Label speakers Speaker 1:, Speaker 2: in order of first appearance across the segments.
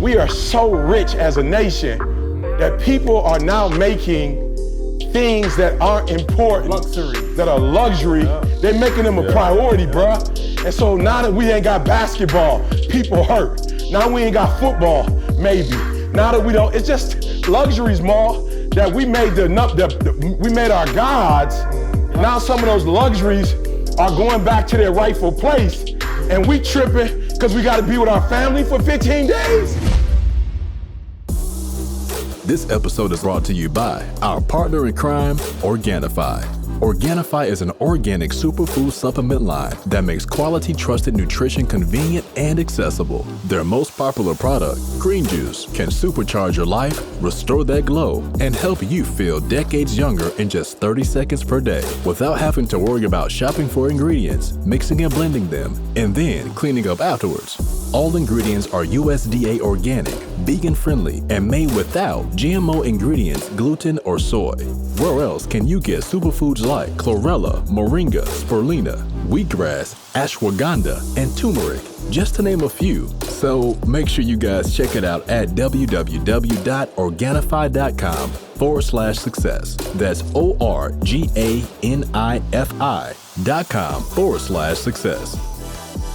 Speaker 1: we are so rich as a nation that people are now making things that aren't important, that are luxury, they're making them a priority, bruh. And so now that we ain't got basketball, people hurt. Now we ain't got football, maybe. Now that we don't, it's just luxuries, more that we made we made our gods. Now some of those luxuries are going back to their rightful place, and we tripping because we got to be with our family for 15 days.
Speaker 2: This episode is brought to you by our partner in crime, Organifi. Organifi is an organic superfood supplement line that makes quality, trusted nutrition convenient and accessible. Their most popular product, Green Juice, can supercharge your life, restore that glow, and help you feel decades younger in just 30 seconds per day without having to worry about shopping for ingredients, mixing and blending them, and then cleaning up afterwards. All ingredients are USDA organic, vegan-friendly, and made without GMO ingredients, gluten, or soy. Where else can you get superfoods like chlorella, moringa, spirulina, wheatgrass, ashwagandha, and turmeric, just to name a few? So make sure you guys check it out at www.organifi.com/success. That's ORGANIFI.com/success.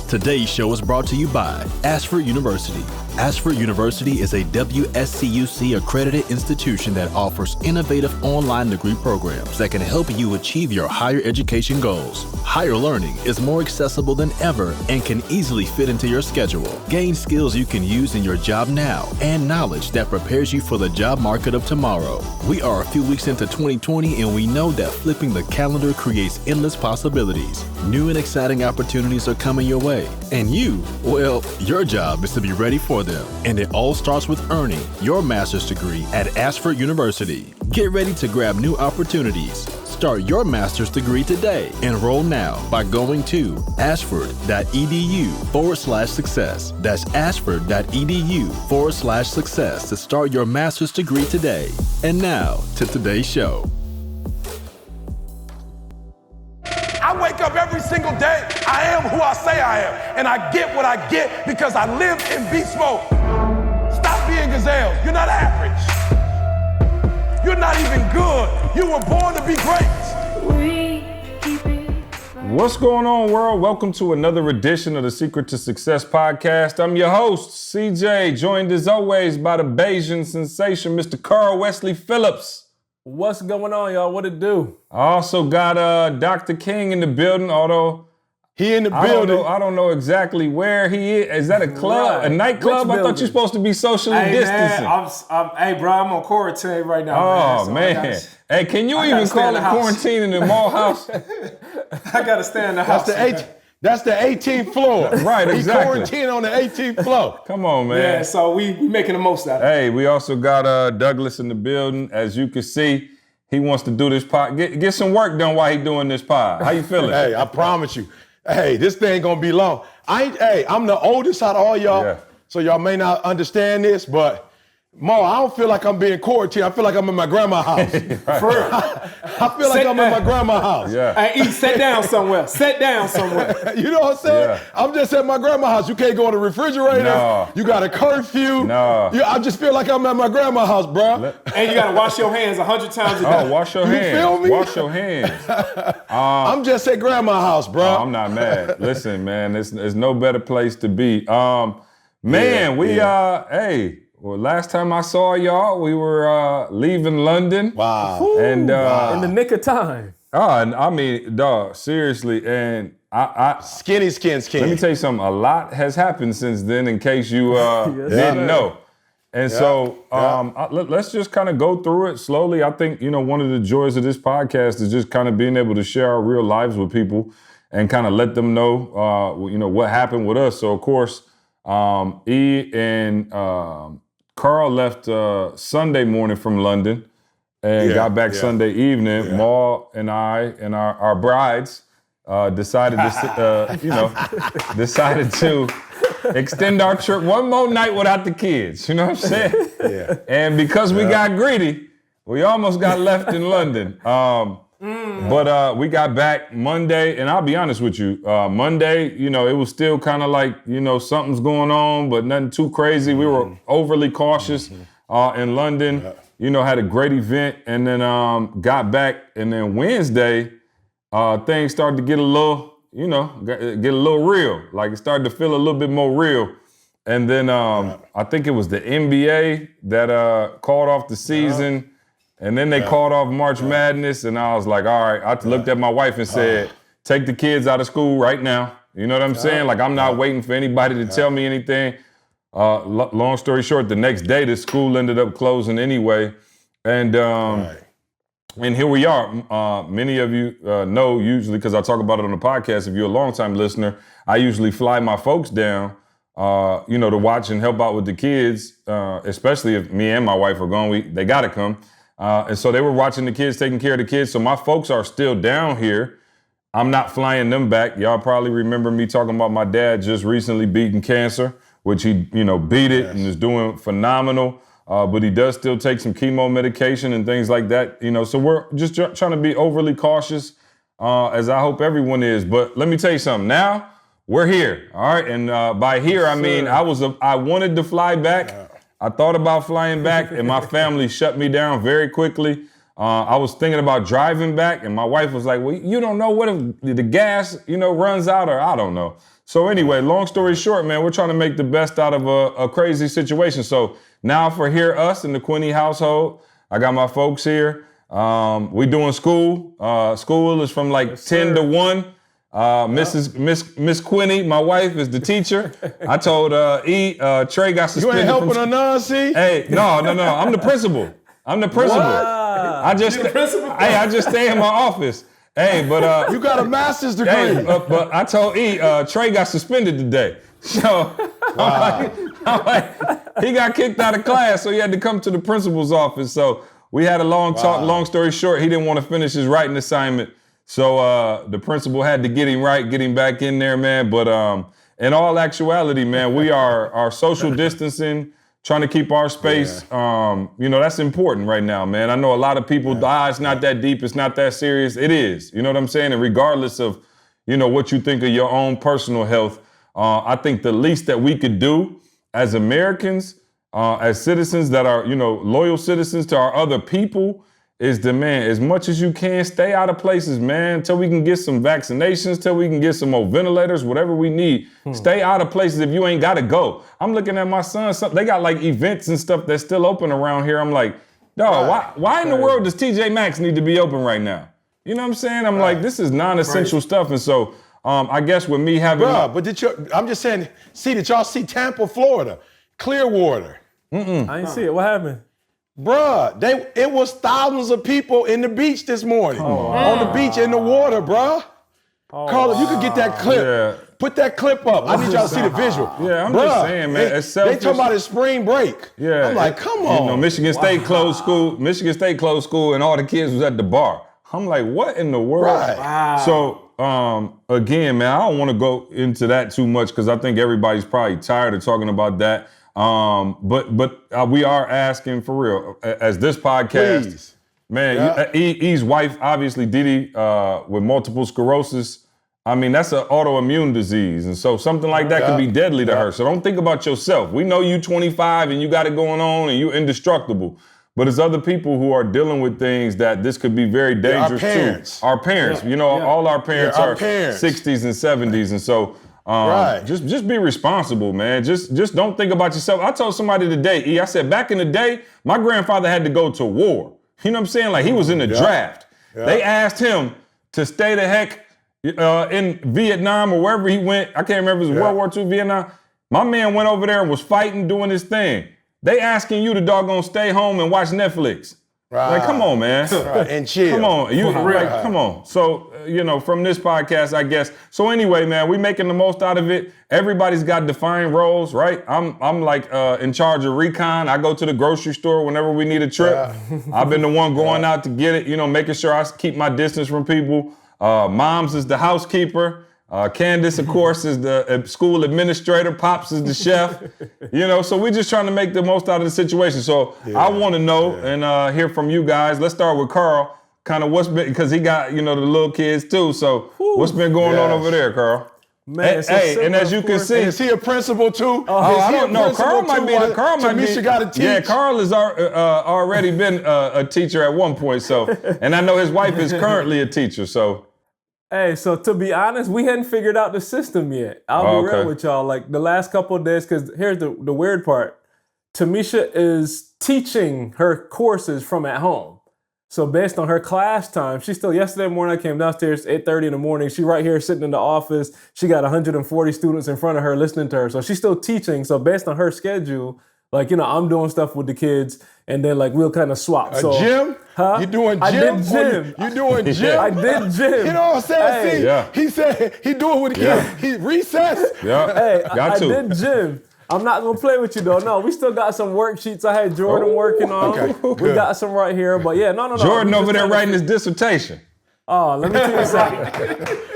Speaker 2: Today's show is brought to you by Ashford University. Ashford University is a WSCUC accredited institution that offers innovative online degree programs that can help you achieve your higher education goals. Higher learning is more accessible than ever and can easily fit into your schedule. Gain skills you can use in your job now and knowledge that prepares you for the job market of tomorrow. We are a few weeks into 2020 and we know that flipping the calendar creates endless possibilities. New and exciting opportunities are coming your way. And you, well, your job is to be ready for them. And it all starts with earning your master's degree at Ashford University. Get ready to grab new opportunities. Start your master's degree today. Enroll now by going to ashford.edu/success. That's ashford.edu/success to start your master's degree today. And now to today's show.
Speaker 3: I wake up every single day, I am who I say I am, and I get what I get because I live in beast mode. Stop being gazelles. You're not average. You're not even good. You were born to be great.
Speaker 4: What's going on, world? Welcome to another edition of the Secret to Success podcast. I'm your host, CJ, joined as always by the Bayesian sensation, Mr. Carl Wesley Phillips.
Speaker 5: What's going on, y'all? What it do?
Speaker 4: I also got Dr. King in the building, although
Speaker 1: he in the building.
Speaker 4: I don't know exactly where he is. Is that a club, a nightclub? I thought you're supposed to be socially distancing.
Speaker 5: Hey, bro, I'm on quarantine right now.
Speaker 4: Oh, man. Hey, can you even call it quarantine in the mall house?
Speaker 5: I got to stay in the house.
Speaker 1: That's the 18th floor.
Speaker 4: Right, exactly.
Speaker 1: He quarantined on the 18th floor.
Speaker 4: Come on, man.
Speaker 5: Yeah, so we making the most out of it.
Speaker 4: Hey, we also got Douglas in the building. As you can see, he wants to do this pod. Get some work done while he doing this pod. How you feeling?
Speaker 1: Hey, I promise you. Hey, this thing gonna be long. I'm the oldest out of all y'all, so y'all may not understand this, but Mo, I don't feel like I'm being quarantined. I feel like I'm in my grandma's house.
Speaker 4: Right.
Speaker 1: For real. I feel like I'm in my grandma's house.
Speaker 4: Yeah.
Speaker 5: Hey, sit down somewhere. Sit down somewhere.
Speaker 1: You know what I'm saying?
Speaker 4: Yeah.
Speaker 1: I'm just at my grandma's house. You can't go in the refrigerator.
Speaker 4: No.
Speaker 1: You got a curfew.
Speaker 4: No.
Speaker 1: I just feel like I'm at my grandma's house, bro.
Speaker 5: And you got to wash your hands 100 times a day.
Speaker 4: Oh, wash your hands.
Speaker 1: You feel me?
Speaker 4: Wash your hands.
Speaker 1: I'm just at grandma's house, bro.
Speaker 4: I'm not mad. Listen, man, there's no better place to be. Well, last time I saw y'all, we were leaving London.
Speaker 1: Wow.
Speaker 4: And
Speaker 5: in the nick of time.
Speaker 4: And I mean, dog, seriously, and I
Speaker 1: Skinny.
Speaker 4: let me tell you something. A lot has happened since then, in case you didn't know. And let's just kind of go through it slowly. I think, one of the joys of this podcast is just kind of being able to share our real lives with people and kind of let them know, what happened with us. So, of course, E and Carl left Sunday morning from London and got back Sunday evening. Yeah. Ma and I and our brides decided to extend our trip one more night without the kids. You know what I'm saying? Yeah. And because we got greedy, we almost got left in London. But we got back Monday, and I'll be honest with you, Monday, you know, it was still kind of like, you know, something's going on, but nothing too crazy. We were overly cautious in London, you know, had a great event, and then got back, and then Wednesday, things started to get a little, you know, get a little real. Like it started to feel a little bit more real. And then I think it was the NBA that called off the season. And then they called off March Madness, and I was like, all right. I looked at my wife and said, take the kids out of school right now. You know what I'm saying? Like, I'm not waiting for anybody to tell me anything. Long story short, the next day, the school ended up closing anyway. And and here we are. Many of you know, usually, because I talk about it on the podcast, if you're a longtime listener, I usually fly my folks down, you know, to watch and help out with the kids, especially if me and my wife are gone. They got to come. And so they were watching the kids, taking care of the kids. So my folks are still down here. I'm not flying them back. Y'all probably remember me talking about my dad just recently beating cancer, which he, you know, beat it and is doing phenomenal. But he does still take some chemo medication and things like that, you know. So we're just trying to be overly cautious, as I hope everyone is. But let me tell you something. Now we're here, all right. And by here, I mean I wanted to fly back. I thought about flying back, and my family shut me down very quickly. I was thinking about driving back, and my wife was like, well, you don't know what if the gas, you know, runs out, or I don't know. So anyway, long story short, man, we're trying to make the best out of a crazy situation. So now for us in the Quinney household, I got my folks here. We doing school. School is from like 10 to 1. Miss Quinney, my wife, is the teacher. I told Trey got suspended.
Speaker 1: You ain't helping her none, see?
Speaker 4: Hey, no. I'm the principal. I just stay in my office. Hey, but
Speaker 1: you got a master's degree.
Speaker 4: Hey, but I told Trey got suspended today. So I'm like, he got kicked out of class, so he had to come to the principal's office. So we had a long talk. Long story short, he didn't want to finish his writing assignment. So the principal had to get him back in there, man. But in all actuality, man, we are social distancing, trying to keep our space. You know, that's important right now, man. I know a lot of people, it's not that deep, it's not that serious. It is, you know what I'm saying? And regardless of, you know, what you think of your own personal health, I think the least that we could do as Americans, as citizens that are, you know, loyal citizens to our other people, is demand as much as you can. Stay out of places, man, until we can get some vaccinations, till we can get some more ventilators, whatever we need. Stay out of places if you ain't got to go. I'm looking at my son. They got like events and stuff that's still open around here. I'm like, dog, why in the world does TJ Maxx need to be open right now? You know what I'm saying? I'm like, this is non-essential stuff. And so I guess with me having...
Speaker 1: I'm just saying, did y'all see Tampa, Florida? Clearwater.
Speaker 5: I didn't see it. What happened?
Speaker 1: Bruh, it was thousands of people in the beach this morning. On the beach in the water, bruh. Carl, if you could get that clip, put that clip up. I need y'all to see the visual.
Speaker 4: Yeah, I'm just saying, man.
Speaker 1: They talking about it's spring break.
Speaker 4: Yeah.
Speaker 1: I'm like, come on.
Speaker 4: You know, Michigan State closed school, and all the kids was at the bar. I'm like, what in the world?
Speaker 1: Right.
Speaker 5: Wow.
Speaker 4: So, again, man, I don't want to go into that too much because I think everybody's probably tired of talking about that. But we are asking for real, as this podcast,
Speaker 1: please.
Speaker 4: Man, E's wife, obviously, Didi, with multiple sclerosis. I mean, that's an autoimmune disease. And so something like that could be deadly to her. So don't think about yourself. We know you 25 and you got it going on and you're indestructible. But there's other people who are dealing with things that this could be very dangerous to. Our parents. You know, all our parents are 60s and 70s. And so just be responsible, man. Just don't think about yourself. I told somebody today, I said, back in the day, my grandfather had to go to war. You know what I'm saying? Like, he was in the draft. They asked him to stay the heck in Vietnam or wherever he went. I can't remember if it was World War II, Vietnam. My man went over there and was fighting, doing his thing. They asking you to doggone stay home and watch Netflix. Like, come on, man.
Speaker 1: And chill.
Speaker 4: Come on. Come on. So, you know, from this podcast, I guess. So anyway, man, we making the most out of it. Everybody's got defined roles, right? I'm like in charge of recon. I go to the grocery store whenever we need a trip. I've been the one going out to get it, you know, making sure I keep my distance from people. Moms is the housekeeper. Candace, of course, is the school administrator. Pops is the chef. You know, so we're just trying to make the most out of the situation. So I want to know and hear from you guys. Let's start with Carl. kind of what's been, because he got, the little kids too. So what's been going on over there, Carl?
Speaker 5: Man,
Speaker 4: and as you can see,
Speaker 1: is he a principal too?
Speaker 4: I don't know. Carl might be.
Speaker 1: Tamisha got to teach.
Speaker 4: Yeah, Carl has already been a teacher at one point. So, and I know his wife is currently a teacher. So,
Speaker 5: hey, so to be honest, we hadn't figured out the system yet. I'll be real with y'all. Like the last couple of days, because here's the weird part. Tamisha is teaching her courses from at home. So based on her class time, yesterday morning I came downstairs 8:30 in the morning. She right here sitting in the office. She got 140 students in front of her listening to her. So she's still teaching. So based on her schedule, I'm doing stuff with the kids and then we'll kind of swap. So
Speaker 1: gym?
Speaker 5: Huh?
Speaker 1: You doing gym?
Speaker 5: I did gym.
Speaker 1: You doing gym?
Speaker 5: I did gym.
Speaker 1: You know what I'm saying?
Speaker 5: Hey.
Speaker 1: He said he do it with the kids. He recess.
Speaker 4: Yeah.
Speaker 5: Hey, I did gym. I'm not gonna play with you though. No, we still got some worksheets I had Jordan working on.
Speaker 1: Okay,
Speaker 5: we got some right here, but yeah, no.
Speaker 4: Jordan over there writing his dissertation.
Speaker 5: Oh, let me tell you something.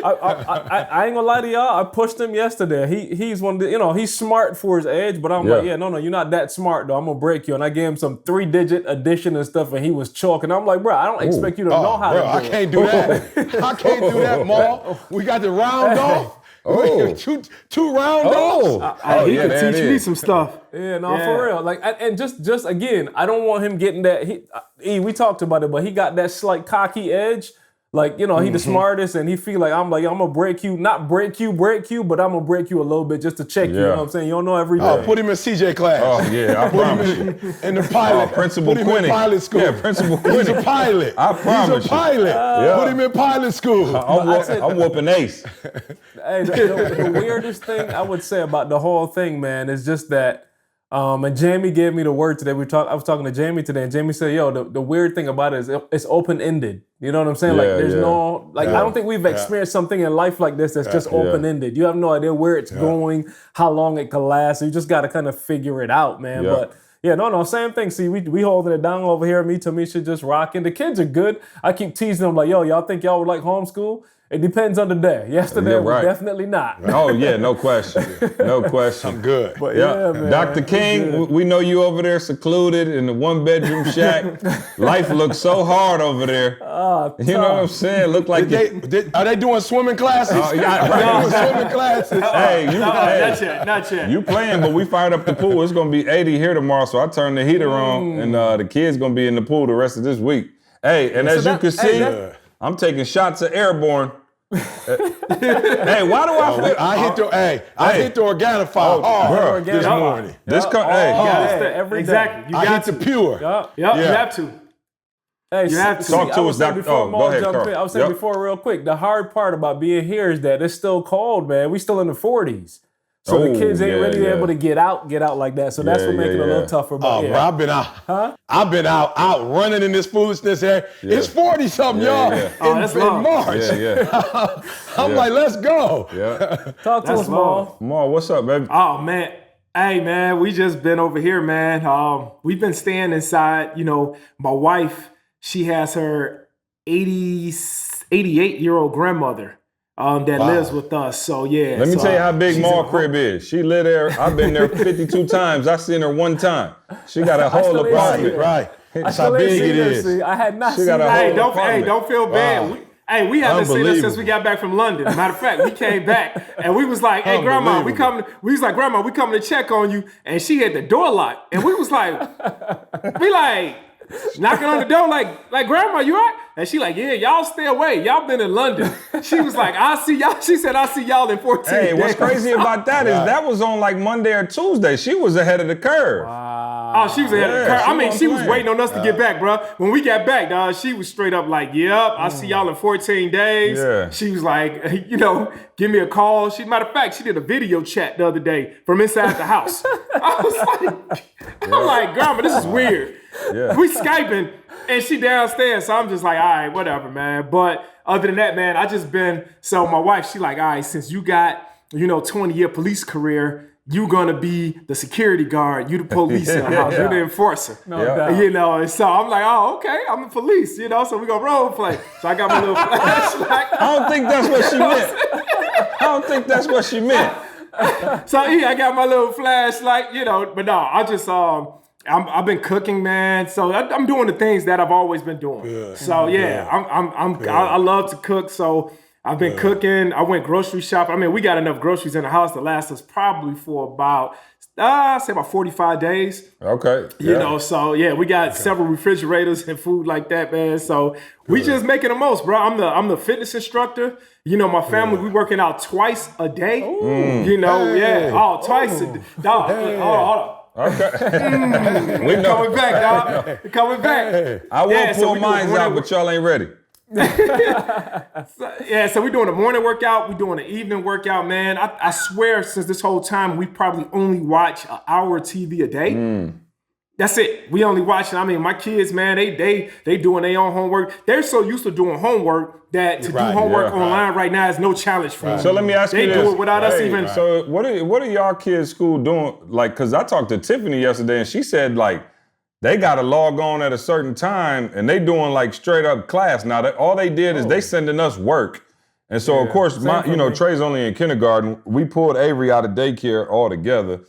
Speaker 5: I ain't gonna lie to y'all. I pushed him yesterday. He's one of the, he's smart for his age, but I'm like, no, you're not that smart though. I'm gonna break you. And I gave him some 3-digit addition and stuff, and he was chalking. I'm like, bro, I don't expect you to know how to do it.
Speaker 1: I can't do that. I can't do that, Maul. We got the round off.
Speaker 6: Oh,
Speaker 1: two round dogs.
Speaker 6: He can teach me some stuff.
Speaker 5: Yeah, for real. And just again, I don't want him getting that. We talked about it, but he got that slight cocky edge. He the smartest, and he feel I'm gonna break you, not break you, but I'm gonna break you a little bit just to check you. You know what I'm saying? You don't know every day.
Speaker 1: I'll put him in CJ class.
Speaker 4: Oh yeah, I promise you.
Speaker 1: In the pilot.
Speaker 4: Principal
Speaker 1: put him
Speaker 4: Quinny.
Speaker 1: in pilot school.
Speaker 4: Yeah, Principal Quinny.
Speaker 1: He's a pilot.
Speaker 4: I promise
Speaker 1: He's a pilot. Put him in pilot school.
Speaker 4: I'm whooping Ace.
Speaker 5: Hey, the weirdest thing I would say about the whole thing, man, is just that. And Jamie gave me the word today. I was talking to Jamie today, and Jamie said, "Yo, the weird thing about it is it's open ended. You know what I'm saying? There's no I don't think we've experienced something in life like this that's just open ended. You have no idea where it's going, how long it can last. So you just got to kind of figure it out, man.
Speaker 4: Yeah.
Speaker 5: But yeah, no, same thing. See, we holding it down over here. Me, Tamisha, just rocking. The kids are good. I keep teasing them like, yo, y'all think y'all would like homeschool? It depends on the day. Yesterday, was definitely not.
Speaker 4: Oh, yeah, no question. No question.
Speaker 1: I'm good.
Speaker 5: But yeah, man.
Speaker 4: Dr. King, we know you over there secluded in the one-bedroom shack. Life looks so hard over there. You know what I'm saying? Look like
Speaker 1: are they doing swimming classes? Swimming classes.
Speaker 6: Not yet.
Speaker 4: You playing, but we fired up the pool. It's going to be 80 here tomorrow, so I turned the heater on, and the kids going to be in the pool the rest of this week. Hey, and as you can see, I'm taking shots of airborne. Hey, why do I feel?
Speaker 1: I hit the Organifi hard this morning.
Speaker 5: Every
Speaker 6: exactly.
Speaker 5: day.
Speaker 1: I hit the pure.
Speaker 6: You have to.
Speaker 5: Hey,
Speaker 6: you have to.
Speaker 4: Talk to us, Doctor. Go ahead, Carl.
Speaker 5: I was saying before real quick, the hard part about being here is that it's still cold, man. We still in the 40s. So the kids ain't really able to get out like that. So that's what makes it a little tougher. But
Speaker 1: bro, I've been out. I've been out running in this foolishness here. Yeah. It's 40-something, y'all, in March. I'm like, let's go.
Speaker 4: Yeah.
Speaker 5: Talk to us, Maul.
Speaker 4: Maul, what's up, baby?
Speaker 6: Oh, man. Hey, man, we just been over here, man. We've been staying inside. My wife, she has her 88-year-old grandmother. That lives with us. So yeah.
Speaker 4: Let me tell you how big Maul crib is. She live there. I've been there 52 times. I seen her one time. She got a whole apartment.
Speaker 1: Right.
Speaker 5: That's how big it is. I had not seen
Speaker 6: that. Don't feel bad. We haven't seen her since we got back from London. Matter of fact, we came back and we was like, "Hey, Grandma, we coming." We was like, "Grandma, we coming to check on you." And she had the door locked, and we was like, knocking on the door like Grandma, you all right? And she like, yeah, y'all stay away. Y'all been in London. She was like, I'll see y'all. She said, I'll see y'all in 14 days.
Speaker 4: Hey, what's crazy about that is that was on like Monday or Tuesday. She was ahead of the curve.
Speaker 6: Wow. Oh, she was ahead of the curve. She was waiting on us to get back, bro. When we got back, dog, she was straight up like, yep, I'll see y'all in 14 days. Yeah. She was like, give me a call. Matter of fact, she did a video chat the other day from inside the house. I was like, Grandma, this is weird. Yeah. We Skyping and she downstairs, so I'm just like, all right, whatever, man. But other than that, man, so my wife, she like, all right, since you got, 20-year police career, you gonna be the security guard, you the police in the house, you the enforcer. No doubt. And so I'm like, oh, okay, I'm the police, so we gonna role play. So I got my little flashlight.
Speaker 4: I don't think that's what she meant.
Speaker 6: So I got my little flashlight, but no, I just I've been cooking, man. So I'm doing the things that I've always been doing.
Speaker 1: Good.
Speaker 6: So yeah, I love to cook. So I've been cooking. I went grocery shopping. I mean, we got enough groceries in the house to last us probably for about, say about 45 days.
Speaker 4: Okay.
Speaker 6: You know, so yeah, we got several refrigerators and food like that, man. So we just making the most, bro. I'm the fitness instructor. You know, my family, we working out twice a day. You know, twice a day. Dog, hold on.
Speaker 4: Okay. We know.
Speaker 6: Coming back, dog. Coming back.
Speaker 4: I will pull mine out, but y'all ain't ready.
Speaker 6: So we're doing a morning workout, we're doing an evening workout, man. I swear since this whole time, we probably only watch an hour of TV a day. That's it. We only watching. I mean, my kids, man, they doing their own homework. They're so used to doing homework that to do homework online right now is no challenge for them.
Speaker 4: So let me ask you this.
Speaker 6: They do it without us even.
Speaker 4: So what are y'all kids' school doing? Like, cause I talked to Tiffany yesterday and she said like, they got to log on at a certain time and they doing like straight up class. Now, all they did is they sending us work. And so, of course, Trey's only in kindergarten. We pulled Avery out of daycare altogether.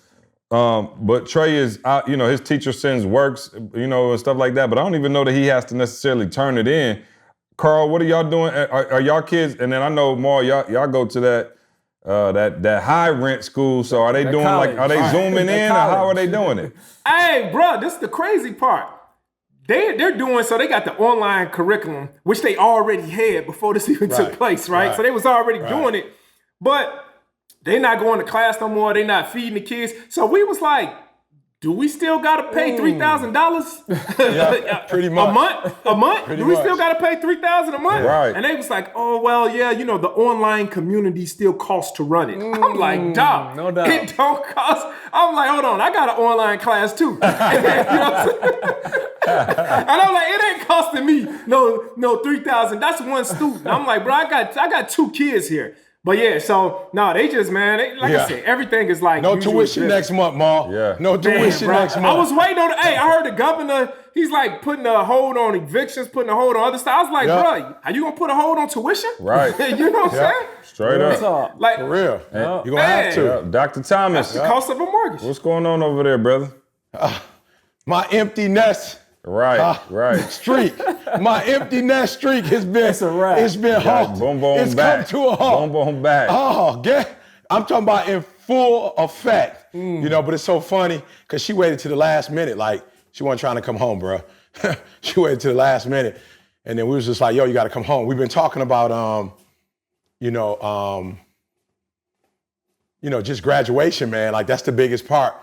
Speaker 4: But Trey is out, his teacher sends works, and stuff like that. But I don't even know that he has to necessarily turn it in. Carl, what are y'all doing? Are y'all kids? And then I know, Maul, y'all go to that high rent school. So are they doing college. Are they zooming in or how are they doing it?
Speaker 6: Hey, bro, this is the crazy part. They're doing, so they got the online curriculum, which they already had before this even took place, right? So they was already doing it, but they not going to class no more. They not feeding the kids. So we was like, do we still got to pay $3,000
Speaker 1: pretty much.
Speaker 6: a month? Do we still got to pay $3,000 a month?
Speaker 4: Right.
Speaker 6: And they was like, oh, well, yeah, the online community still costs to run it. I'm like, dog,
Speaker 5: no doubt.
Speaker 6: It don't cost. I'm like, hold on, I got an online class too. And I'm like, it ain't costing me no $3,000. That's one student. I'm like, bro, I got 2 kids here. But yeah, so no, they just, man, I said, everything is like
Speaker 1: no tuition next month, Ma.
Speaker 4: Yeah.
Speaker 1: No tuition next month.
Speaker 6: I was waiting on I heard the governor, he's like putting a hold on evictions, putting a hold on other stuff. I was like, bro, are you gonna put a hold on tuition?
Speaker 4: Right.
Speaker 6: You know what I'm saying?
Speaker 4: Straight up.
Speaker 6: Like,
Speaker 1: for real. You're gonna have to.
Speaker 4: Dr. Thomas.
Speaker 6: That's the cost of a mortgage.
Speaker 4: What's going on over there, brother?
Speaker 1: My empty nest.
Speaker 4: Right.
Speaker 1: Streak. My empty nest streak has been. It's a wrap. It's been halt.
Speaker 4: Boom,
Speaker 1: it's
Speaker 4: back.
Speaker 1: come to a halt.
Speaker 4: Boom, back.
Speaker 1: Oh, I'm talking about in full effect. But it's so funny because she waited to the last minute. Like she wasn't trying to come home, bro. She waited to the last minute, and then we was just like, "Yo, you got to come home." We've been talking about, just graduation, man. Like that's the biggest part.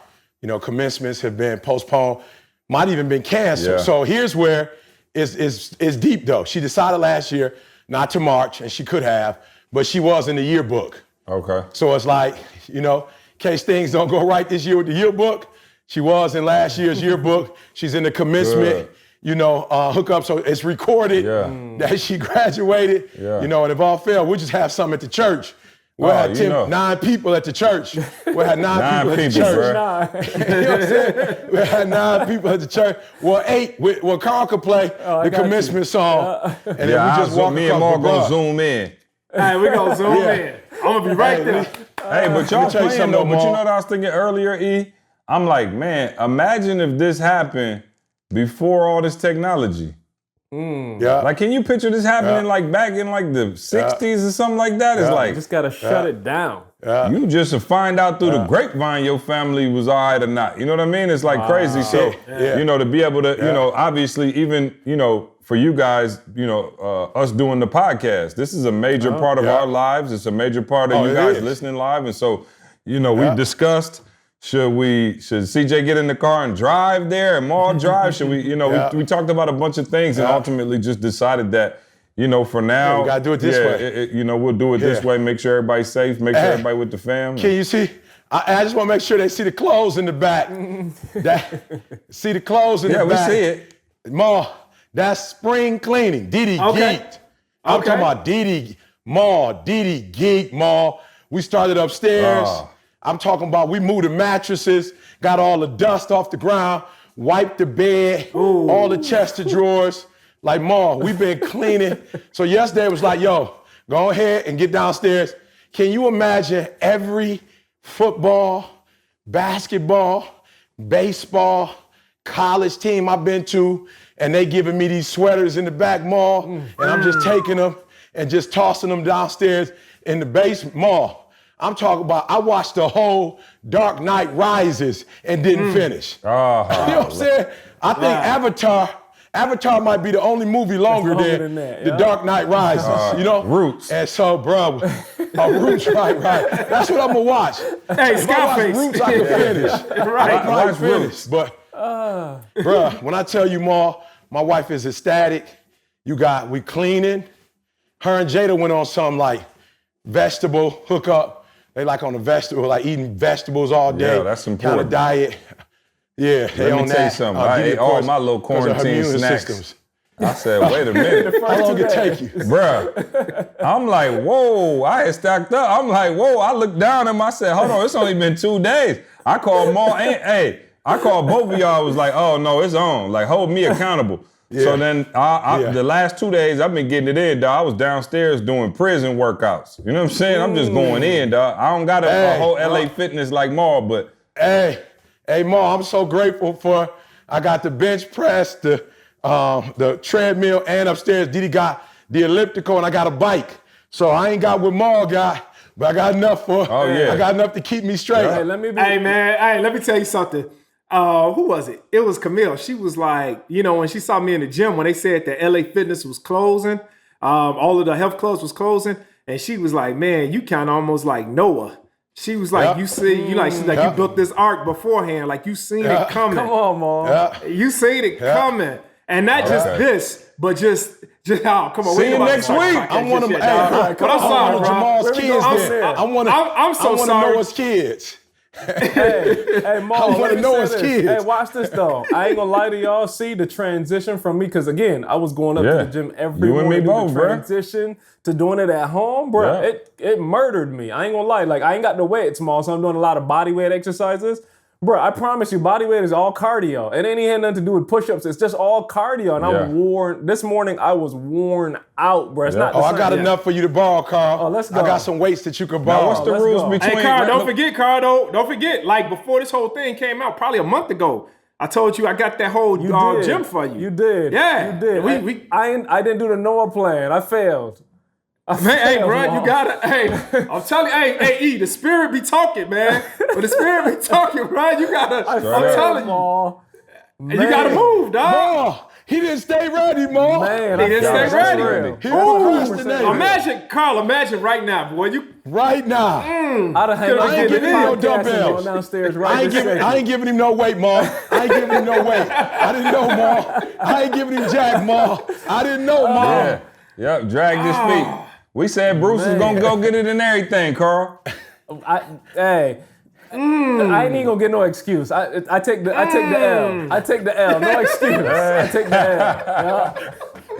Speaker 1: Commencements have been postponed. Might even been canceled.
Speaker 4: Yeah.
Speaker 1: So here's where it's deep though. She decided last year not to march, and she could have, but she was in the yearbook.
Speaker 4: Okay.
Speaker 1: So it's like, in case things don't go right this year with the yearbook, she was in last year's yearbook. She's in the commencement, hookup. So it's recorded that she graduated. Yeah. And if all failed, we'll just have something at the church. We'll have 9 people at the church. We'll have 9 people at the church. You know what I'm saying? We'll have 9 people at the church. Well, 8. Well, Carl could play the commencement song. And then we just walk
Speaker 4: me and Mark gonna zoom in.
Speaker 6: All right, we're gonna zoom in. I'm gonna be right there.
Speaker 4: Hey, but y'all playing though. But you know what I was thinking earlier, E? I'm like, man, imagine if this happened before all this technology.
Speaker 1: Yeah.
Speaker 4: Like, can you picture this happening like back in like the 60s or something like that? It's like,
Speaker 5: you just gotta shut it down.
Speaker 4: You just find out through the grapevine your family was all right or not. You know what I mean? It's like crazy. So, to be able to, obviously even, for you guys, us doing the podcast, this is a major part of our lives. It's a major part of you guys listening live. And so, we discussed, should CJ get in the car and drive there and Maul drive? Should we, we talked about a bunch of things and ultimately just decided that, for now.
Speaker 1: we gotta do it this way.
Speaker 4: We'll do it this way, make sure everybody's safe, make sure everybody with the fam.
Speaker 1: Can you see? I just want to make sure they see the clothes in the back. See the clothes in the back.
Speaker 4: Yeah, we see it.
Speaker 1: Ma, that's spring cleaning. Didi geeked. I'm talking about Didi geek, Ma. We started upstairs. I'm talking about we moved the mattresses, got all the dust off the ground, wiped the bed, all the chest of drawers. Like, Ma, we've been cleaning. So yesterday it was like, yo, go ahead and get downstairs. Can you imagine every football, basketball, baseball, college team I've been to, and they giving me these sweaters in the back mall, and I'm just taking them and just tossing them downstairs in the base mall. I'm talking about I watched the whole Dark Knight Rises and didn't finish. You know what I'm saying? I think Avatar might be the only movie longer than The Dark Knight Rises, you know?
Speaker 4: Roots.
Speaker 1: And so, bro, Roots, right. That's what I'm gonna watch.
Speaker 6: Hey, Scarface.
Speaker 1: Roots, I can finish.
Speaker 6: Right.
Speaker 1: I can finish. But, bro, when I tell you, Ma, my wife is ecstatic. We cleaning. Her and Jada went on some like vegetable hookup. They like on a vegetable, like eating vegetables all day.
Speaker 4: Yeah, that's important.
Speaker 1: Kind of diet. Yeah, they
Speaker 4: Let
Speaker 1: on
Speaker 4: me tell you
Speaker 1: that.
Speaker 4: something. I ate all my little quarantine snacks.
Speaker 1: Systems.
Speaker 4: I said, wait a minute.
Speaker 1: How long it take you?
Speaker 4: Bruh, I'm like, whoa, I had stacked up. I'm like, whoa, I looked down at him. I said, hold on, it's only been 2 days. I called Ma, I called both of y'all. I was like, oh no, it's on. Like, hold me accountable. So then the last 2 days, I've been getting it in, dog. I was downstairs doing prison workouts. You know what I'm saying? I'm just going in, dog. I don't got a whole LA fitness like Ma, but.
Speaker 1: Hey, Ma, I'm so grateful for, I got the bench press, the treadmill, and upstairs, Didi got the elliptical, and I got a bike. So I ain't got what Ma got, but I got enough I got enough to keep me straight.
Speaker 6: Hey, let me tell you something. Who was it? It was Camille. She was like, you know, when she saw me in the gym, when they said that LA Fitness was closing, all of the health clubs was closing, and she was like, man, you kind of almost like Noah. She was like, you see, you built this ark beforehand, like you seen it coming.
Speaker 5: Come on, Mom.
Speaker 6: You seen it coming. And not just this, but just come on.
Speaker 4: See you next week.
Speaker 1: I'm one of
Speaker 6: Jamal's
Speaker 1: kids. I'm so sorry. Noah's kids.
Speaker 5: Hey, Mom,
Speaker 1: I want to know his kids.
Speaker 5: Hey, watch this though. I ain't gonna lie to y'all. See the transition from me, because again, I was going up to the gym every morning.
Speaker 4: You and me both,
Speaker 5: the transition to doing it at home, bro.
Speaker 4: Yeah.
Speaker 5: It murdered me. I ain't gonna lie. Like, I ain't got the weight small, so I'm doing a lot of body weight exercises. Bro, I promise you, body weight is all cardio. It ain't had nothing to do with push-ups. It's just all cardio. And I'm worn. This morning, I was worn out, bro. It's not the
Speaker 1: I got enough for you to borrow, Carl.
Speaker 5: Oh, let's go.
Speaker 1: I got some weights that you can borrow.
Speaker 4: Now, what's the rules between...
Speaker 6: Hey, Carl, don't forget, like, before this whole thing came out, probably a month ago, I told you I got that whole gym for you.
Speaker 5: You did.
Speaker 6: Yeah.
Speaker 5: You did. I didn't do the Noah plan. I failed.
Speaker 6: Hey, bro, you gotta. Hey, I'm telling you. Hey, E, the spirit be talking, man. When the spirit be talking, bro, you gotta. I'm telling you. You gotta move, dog.
Speaker 1: He didn't stay ready, Mo.
Speaker 5: Man,
Speaker 6: he didn't stay ready.
Speaker 1: He was procrastinating.
Speaker 6: Imagine right now, boy.
Speaker 1: Right now.
Speaker 5: I'd have hanged
Speaker 1: I ain't giving him no dumbbells.
Speaker 5: Downstairs
Speaker 1: I ain't giving him no weight, Ma. I ain't giving him no weight. I didn't know, Ma. I ain't giving him jack, Ma. I didn't know, Ma.
Speaker 4: Yep, drag his feet. We said Bruce is gonna go get it and everything, Carl.
Speaker 5: I ain't even gonna get no excuse. I take the L. I take the L. No excuse. I take the L.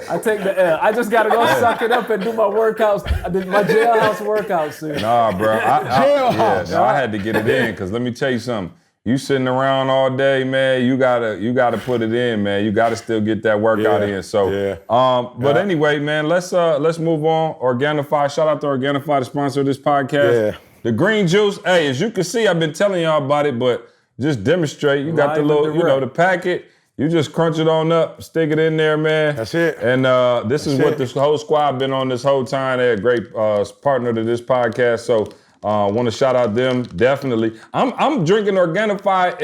Speaker 5: I take the L. I just gotta go suck it up and do my workouts. I did my jailhouse workouts soon.
Speaker 4: Nah, bro. I had to get it in, because let me tell you something. You sitting around all day, man. You gotta put it in, man. You gotta still get that workout in. So, anyway, man, let's move on. Organifi, shout out to Organifi, the sponsor of this podcast. Yeah. The green juice. Hey, as you can see, I've been telling y'all about it, but just demonstrate. You got the little, the packet. You just crunch it on up, stick it in there, man.
Speaker 1: That's it.
Speaker 4: And this is what this whole squad been on this whole time. They're a great partner to this podcast. So. Want to shout out them, definitely. I'm drinking Organifi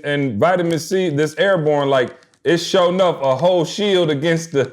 Speaker 4: and vitamin C, this airborne, like it's showing up a whole shield against the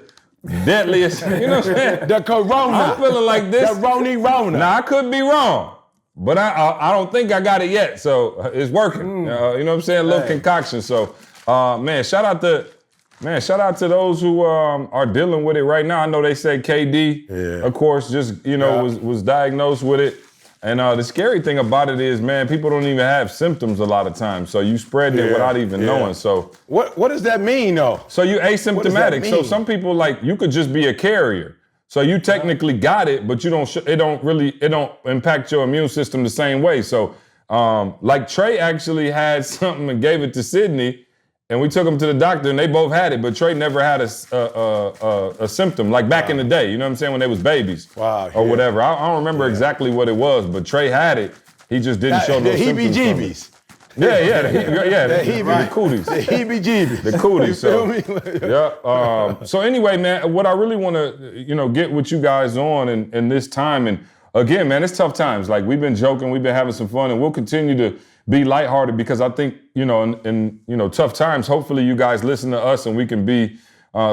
Speaker 4: deadliest, you know what I'm saying?
Speaker 1: The corona.
Speaker 4: I'm feeling like this.
Speaker 1: The Rona.
Speaker 4: Now, I could be wrong, but I don't think I got it yet, so it's working. You know what I'm saying? A little concoction. So, man, shout out to those who are dealing with it right now. I know they said KD, of course, just, was diagnosed with it. And the scary thing about it is, man, people don't even have symptoms a lot of times. So you spread it without even knowing. So
Speaker 1: what does that mean, though?
Speaker 4: So you asymptomatic. So some people, like, you could just be a carrier. So you technically got it, but you don't. It don't impact your immune system the same way. So like Trey actually had something and gave it to Sydney, and we took him to the doctor, and they both had it, but Trey never had a symptom, like back in the day, you know what I'm saying, when they was babies or whatever. I don't remember exactly what it was, but Trey had it. He just didn't show no symptoms.
Speaker 1: Heebie-jeebies.
Speaker 4: Yeah, the cooties.
Speaker 1: The heebie-jeebies.
Speaker 4: The cooties.
Speaker 1: You feel me?
Speaker 4: Yeah. So anyway, man, what I really want to, get with you guys on in this time, and again, man, it's tough times. Like, we've been joking, we've been having some fun, and we'll continue to be lighthearted because I think, in tough times, hopefully you guys listen to us and we can be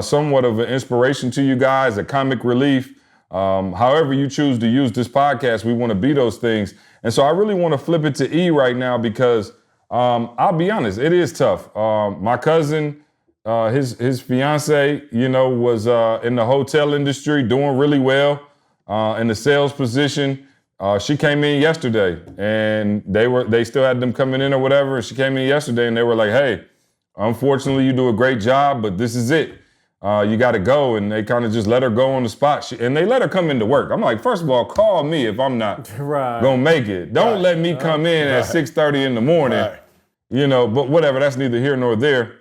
Speaker 4: somewhat of an inspiration to you guys, a comic relief. However you choose to use this podcast, we want to be those things. And so I really want to flip it to E right now because I'll be honest, it is tough. My cousin, his fiance, was in the hotel industry doing really well in the sales position. She came in yesterday and they still had them coming in or whatever. And she came in yesterday and they were like, hey, unfortunately you do a great job, but this is it. You got to go. And they kind of just let her go on the spot. And they let her come into work. I'm like, first of all, call me if I'm not going to make it. Don't let me come in at 6:30 in the morning, but whatever, that's neither here nor there.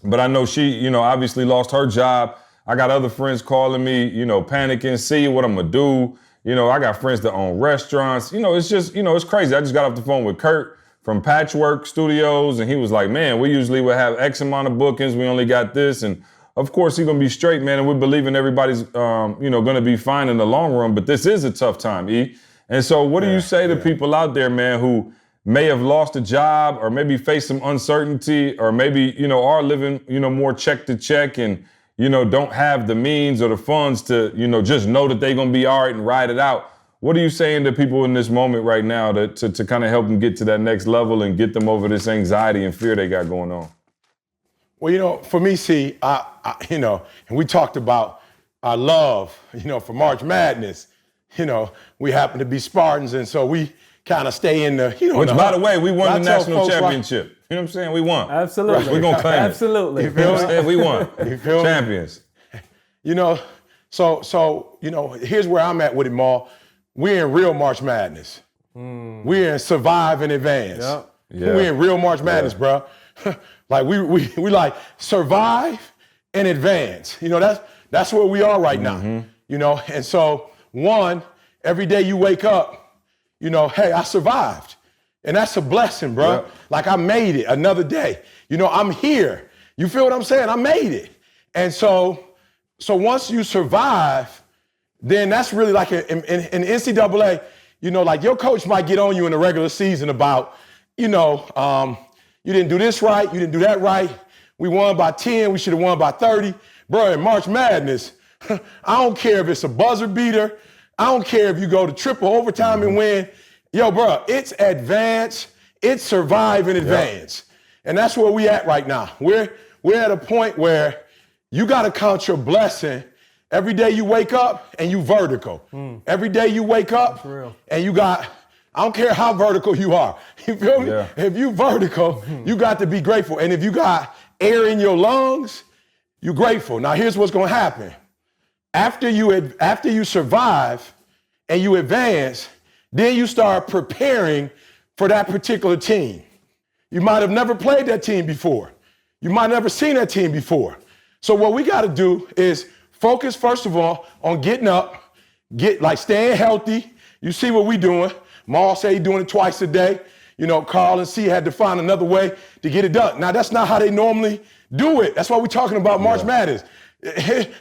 Speaker 4: But I know she, obviously lost her job. I got other friends calling me, panicking, see what I'm going to do. I got friends that own restaurants. It's just, it's crazy. I just got off the phone with Kurt from Patchwork Studios, and he was like, man, we usually would have X amount of bookings. We only got this. And of course, he's going to be straight, man, and we believe in everybody's, going to be fine in the long run, but this is a tough time, E. And so what do you say to people out there, man, who may have lost a job or maybe face some uncertainty or maybe, are living, more check to check and, don't have the means or the funds to, just know that they're going to be all right and ride it out? What are you saying to people in this moment right now to kind of help them get to that next level and get them over this anxiety and fear they got going on?
Speaker 1: Well, for me, see, and we talked about our love, for March Madness. We happen to be Spartans, and so we kind of stay in the,
Speaker 4: Which, by the way, we won the national championship. You know what I'm saying? We won.
Speaker 5: Absolutely.
Speaker 4: We're going to claim it.
Speaker 5: Absolutely.
Speaker 1: You feel me?
Speaker 4: We won.
Speaker 1: You feel me?
Speaker 4: Champions.
Speaker 1: So here's where I'm at with it, Maul. We're in real March Madness. We're in survive and advance.
Speaker 5: Yep.
Speaker 4: Yeah.
Speaker 1: We're in real March Madness, bro. Like we like survive and advance. That's where we are right now. And so every day you wake up, hey, I survived. And that's a blessing, bro.
Speaker 4: Yep.
Speaker 1: Like I made it another day. I'm here. You feel what I'm saying? I made it. And so once you survive, then that's really like in NCAA, like your coach might get on you in the regular season about, you didn't do this right, you didn't do that right. We won by 10, we should have won by 30. Bro, in March Madness, I don't care if it's a buzzer beater. I don't care if you go to triple overtime and win. Yo, bro, it's advance, it's survive and advance. Yep. And that's where we at right now. We're at a point where you got to count your blessing. Every day you wake up and you vertical. Every day you wake up and you got, I don't care how vertical you are. You feel me?
Speaker 4: Yeah.
Speaker 1: If you vertical, you got to be grateful. And if you got air in your lungs, you're grateful. Now here's what's going to happen. After you survive and you advance, then you start preparing for that particular team. You might have never played that team before. You might have never seen that team before. So what we got to do is focus, first of all, on getting up, staying healthy. You see what we doing. Maul say he doing it twice a day. Carl and C had to find another way to get it done. Now, that's not how they normally do it. That's why we're talking about March Madness.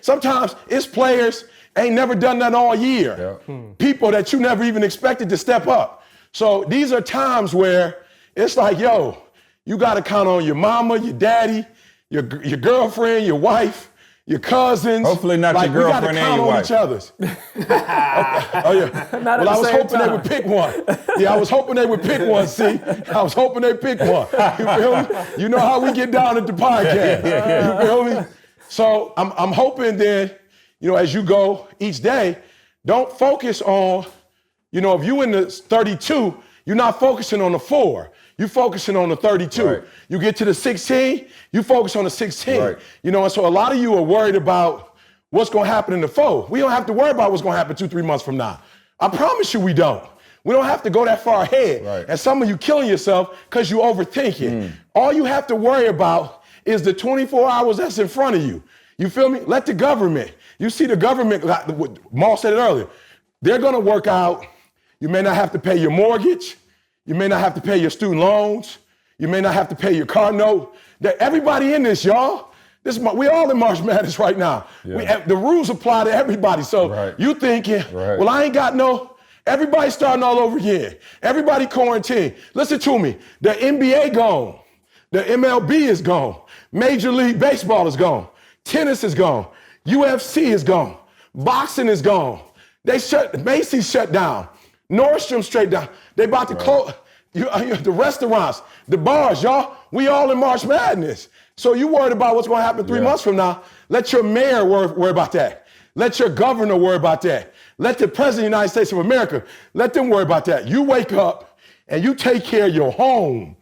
Speaker 1: Sometimes it's players ain't never done that all year.
Speaker 4: Yeah.
Speaker 1: People that you never even expected to step up. So these are times where it's like, yo, you got to count on your mama, your daddy, your girlfriend, your wife, your cousins.
Speaker 4: Hopefully not your girlfriend and your wife.
Speaker 1: We got to count on each other. Oh, yeah. Well, I was hoping they would pick one. Yeah, I was hoping they would pick one, see? I was hoping they'd pick one. You feel me? You know how we get down at the podcast. You feel me? So I'm hoping then, as you go each day, don't focus on, if you in the 32, you're not focusing on the 4. You're focusing on the 32.
Speaker 4: Right.
Speaker 1: You get to the 16, you focus on the 16.
Speaker 4: Right.
Speaker 1: And so a lot of you are worried about what's going to happen in the 4. We don't have to worry about what's going to happen 2-3 months from now. I promise you we don't. We don't have to go that far ahead.
Speaker 4: Right.
Speaker 1: And some of you killing yourself because you overthink it. All you have to worry about is the 24 hours that's in front of you. You feel me? Let the government. You see the government, Maul said it earlier, they're going to work out. You may not have to pay your mortgage. You may not have to pay your student loans. You may not have to pay your car note. Everybody in this, y'all. We all in March Madness right now.
Speaker 4: Yeah.
Speaker 1: The rules apply to everybody. So you thinking, well, I ain't got no. Everybody starting all over again. Everybody quarantined. Listen to me. The NBA gone. The MLB is gone. Major League Baseball is gone. Tennis is gone. UFC is gone. Boxing is gone. Macy's shut down. Nordstrom straight down. They about to close. The restaurants, the bars, y'all. We all in March Madness. So you worried about what's going to happen 3 months from now. Let your mayor worry about that. Let your governor worry about that. Let the president of the United States of America, let them worry about that. You wake up and you take care of your home.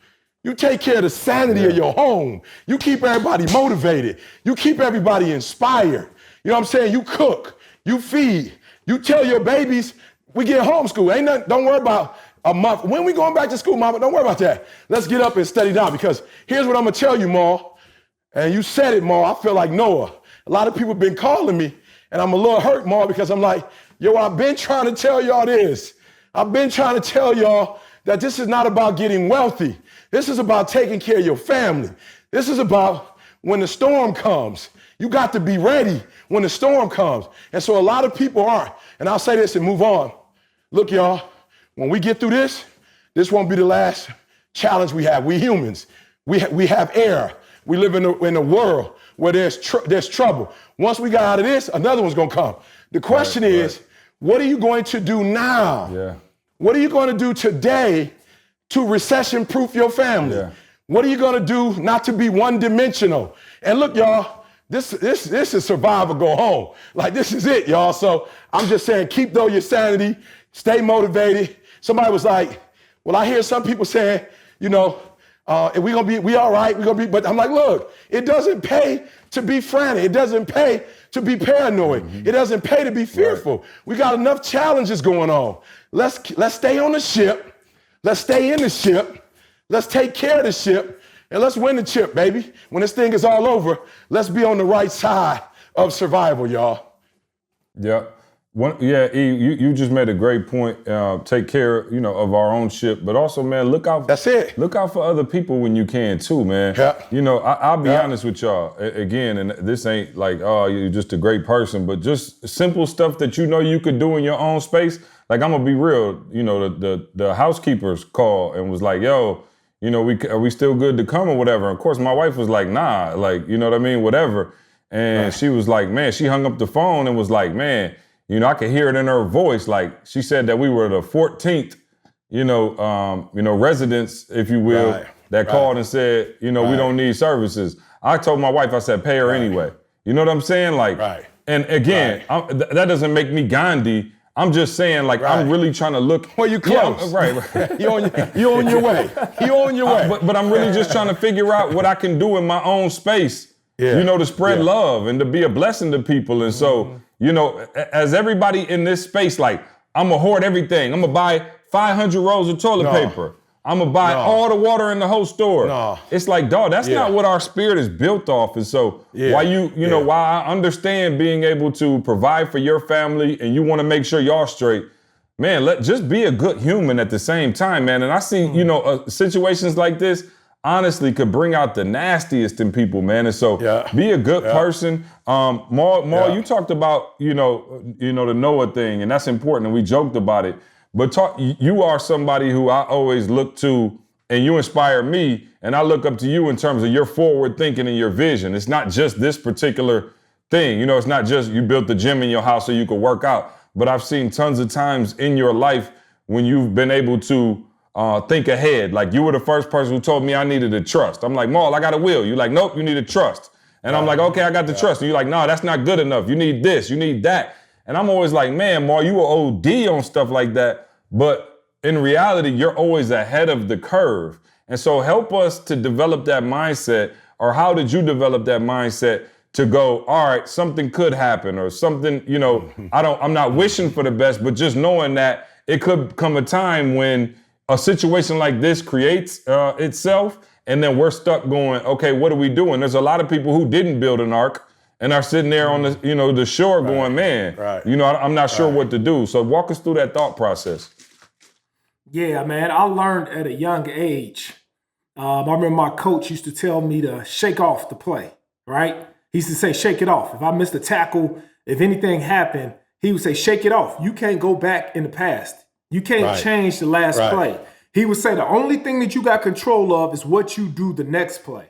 Speaker 1: You take care of the sanity of your home. You keep everybody motivated. You keep everybody inspired. You know what I'm saying? You cook, you feed, you tell your babies, we get homeschooled. Ain't nothing, don't worry about a month. When we going back to school, mama, don't worry about that. Let's get up and study down, because here's what I'm gonna tell you, Ma. And you said it, Ma, I feel like Noah. A lot of people been calling me, and I'm a little hurt, Ma, because I'm like, yo, I've been trying to tell y'all this. I've been trying to tell y'all that this is not about getting wealthy. This is about taking care of your family. This is about when the storm comes. You got to be ready when the storm comes. And so a lot of people aren't. And I'll say this and move on. Look, y'all, when we get through this, this won't be the last challenge we have. We humans, we have air. We live in a world where there's trouble. Once we got out of this, another one's gonna come. The question is, what are you going to do now?
Speaker 4: Yeah.
Speaker 1: What are you going to do today to recession-proof your family?
Speaker 4: Yeah.
Speaker 1: What are you going to do not to be one-dimensional? And look, y'all, this is survive or go home. Like, this is it, y'all. So I'm just saying, keep though your sanity, stay motivated. Somebody was like, well, I hear some people saying, you know, we all right, but I'm like, look, it doesn't pay to be frantic. It doesn't pay to be paranoid. Mm-hmm. It doesn't pay to be fearful. Right. We got enough challenges going on. Let's stay on the ship. Let's stay in the ship. Let's take care of the ship, and let's win the chip, baby. When this thing is all over, let's be on the right side of survival, y'all.
Speaker 4: Yeah. You just made a great point. Take care, of our own ship, but also, man, look out.
Speaker 1: That's it.
Speaker 4: Look out for other people when you can too, man.
Speaker 1: Yeah.
Speaker 4: I'll be honest with y'all again, and this ain't like, oh, you're just a great person, but just simple stuff that you could do in your own space. Like, I'm gonna be real. The housekeepers called and was like, yo, are we still good to come or whatever? And of course, my wife was like, nah, like, you know what I mean, whatever. And she was like, man, she hung up the phone and was like, man. I could hear it in her voice. Like, she said that we were the 14th, residents, if you will, that called and said, we don't need services. I told my wife, I said, pay her anyway. You know what I'm saying? Like, and again, that doesn't make me Gandhi. I'm just saying, like, I'm really trying to look.
Speaker 1: Well, you close.
Speaker 4: Yeah,
Speaker 1: you on your way. You on your way.
Speaker 4: But I'm really just trying to figure out what I can do in my own space, to spread love and to be a blessing to people. And so, as everybody in this space, like, I'm gonna hoard everything. I'm gonna buy 500 rolls of toilet paper. I'm gonna buy all the water in the whole store. It's like, dog, that's not what our spirit is built off. And so while while I understand being able to provide for your family and you want to make sure y'all straight, man, just be a good human at the same time, man. And I see, situations like this, honestly, could bring out the nastiest in people, man. And so be a good person. Maul, you talked about, the Noah thing, and that's important, and we joked about it. But you are somebody who I always look to, and you inspire me, and I look up to you in terms of your forward thinking and your vision. It's not just this particular thing. It's not just you built the gym in your house so you could work out. But I've seen tons of times in your life when you've been able to think ahead. Like, you were the first person who told me I needed to trust. I'm like, Maul, I got a will. You're like, nope, you need to trust. And I'm like, okay, I got the trust. And you're like, no, that's not good enough. You need this, you need that. And I'm always like, man, Maul, you are OD on stuff like that. But in reality, you're always ahead of the curve. And so help us to develop that mindset, or how did you develop that mindset to go, all right, something could happen, or something, I'm not wishing for the best, but just knowing that it could come a time when a situation like this creates itself, and then we're stuck going, okay, what are we doing? There's a lot of people who didn't build an ark and are sitting there on the, the shore going, man, I'm not sure what to do. So walk us through that thought process.
Speaker 6: Yeah, man, I learned at a young age I remember my coach used to tell me to shake off the play, right? He used to say, shake it off. If I missed a tackle, if anything happened, he would say, shake it off. You can't go back in the past. You can't change the last play. He would say the only thing that you got control of is what you do the next play.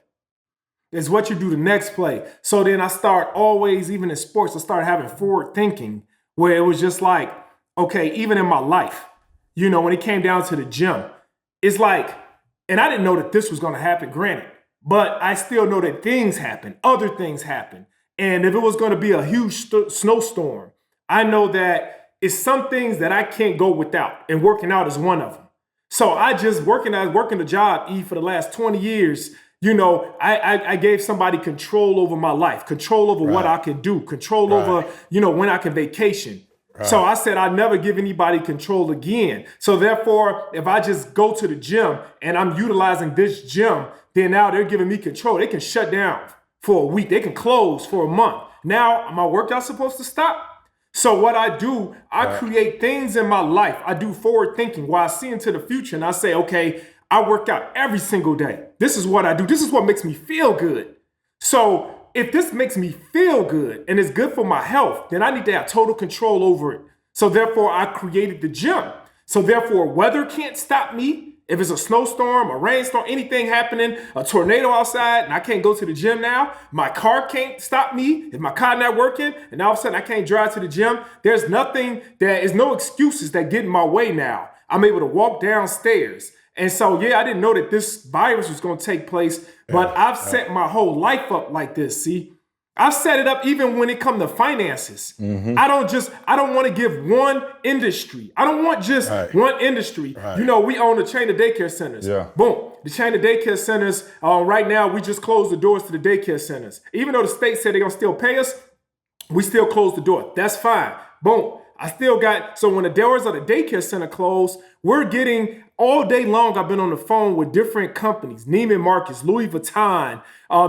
Speaker 6: Is what you do the next play. So then I start always, even in sports, I started having forward thinking where it was just like, okay, even in my life, you know, when it came down to the gym, it's like, and I didn't know that this was going to happen, granted, but I still know that things happen, other things happen. And if it was going to be a huge snowstorm, I know that it's some things that I can't go without, and working out is one of them. So I just working the job, for the last 20 years, you know, I gave somebody control over my life, control over what I can do, control over, you know, when I can vacation. So I said, I'd never give anybody control again. So therefore, if I just go to the gym and I'm utilizing this gym, then now they're giving me control. They can shut down for a week. They can close for a month. Now, my workout supposed to stop? So what I do, I create things in my life. I do forward thinking while I see into the future. And I say, okay, I work out every single day. This is what I do. This is what makes me feel good. So if this makes me feel good and it's good for my health, then I need to have total control over it. So therefore, I created the gym. So therefore, weather can't stop me. If it's a snowstorm, a rainstorm, anything happening, a tornado outside, and I can't go to the gym now, my car can't stop me. If my car not working, and all of a sudden I can't drive to the gym, there's no excuses that get in my way now. I'm able to walk downstairs. And so, I didn't know that this virus was going to take place, but I've set my whole life up like this, see? I've set it up even when it comes to finances. I don't want to give one industry. I don't want just one industry. You know, we own a chain of daycare centers. Boom. The chain of daycare centers, right now, we just closed the doors to the daycare centers. Even though the state said they're going to still pay us, we still close the door. That's fine. Boom. So when the doors of the daycare center close, we're getting all day long. I've been on the phone with different companies, Neiman Marcus, Louis Vuitton,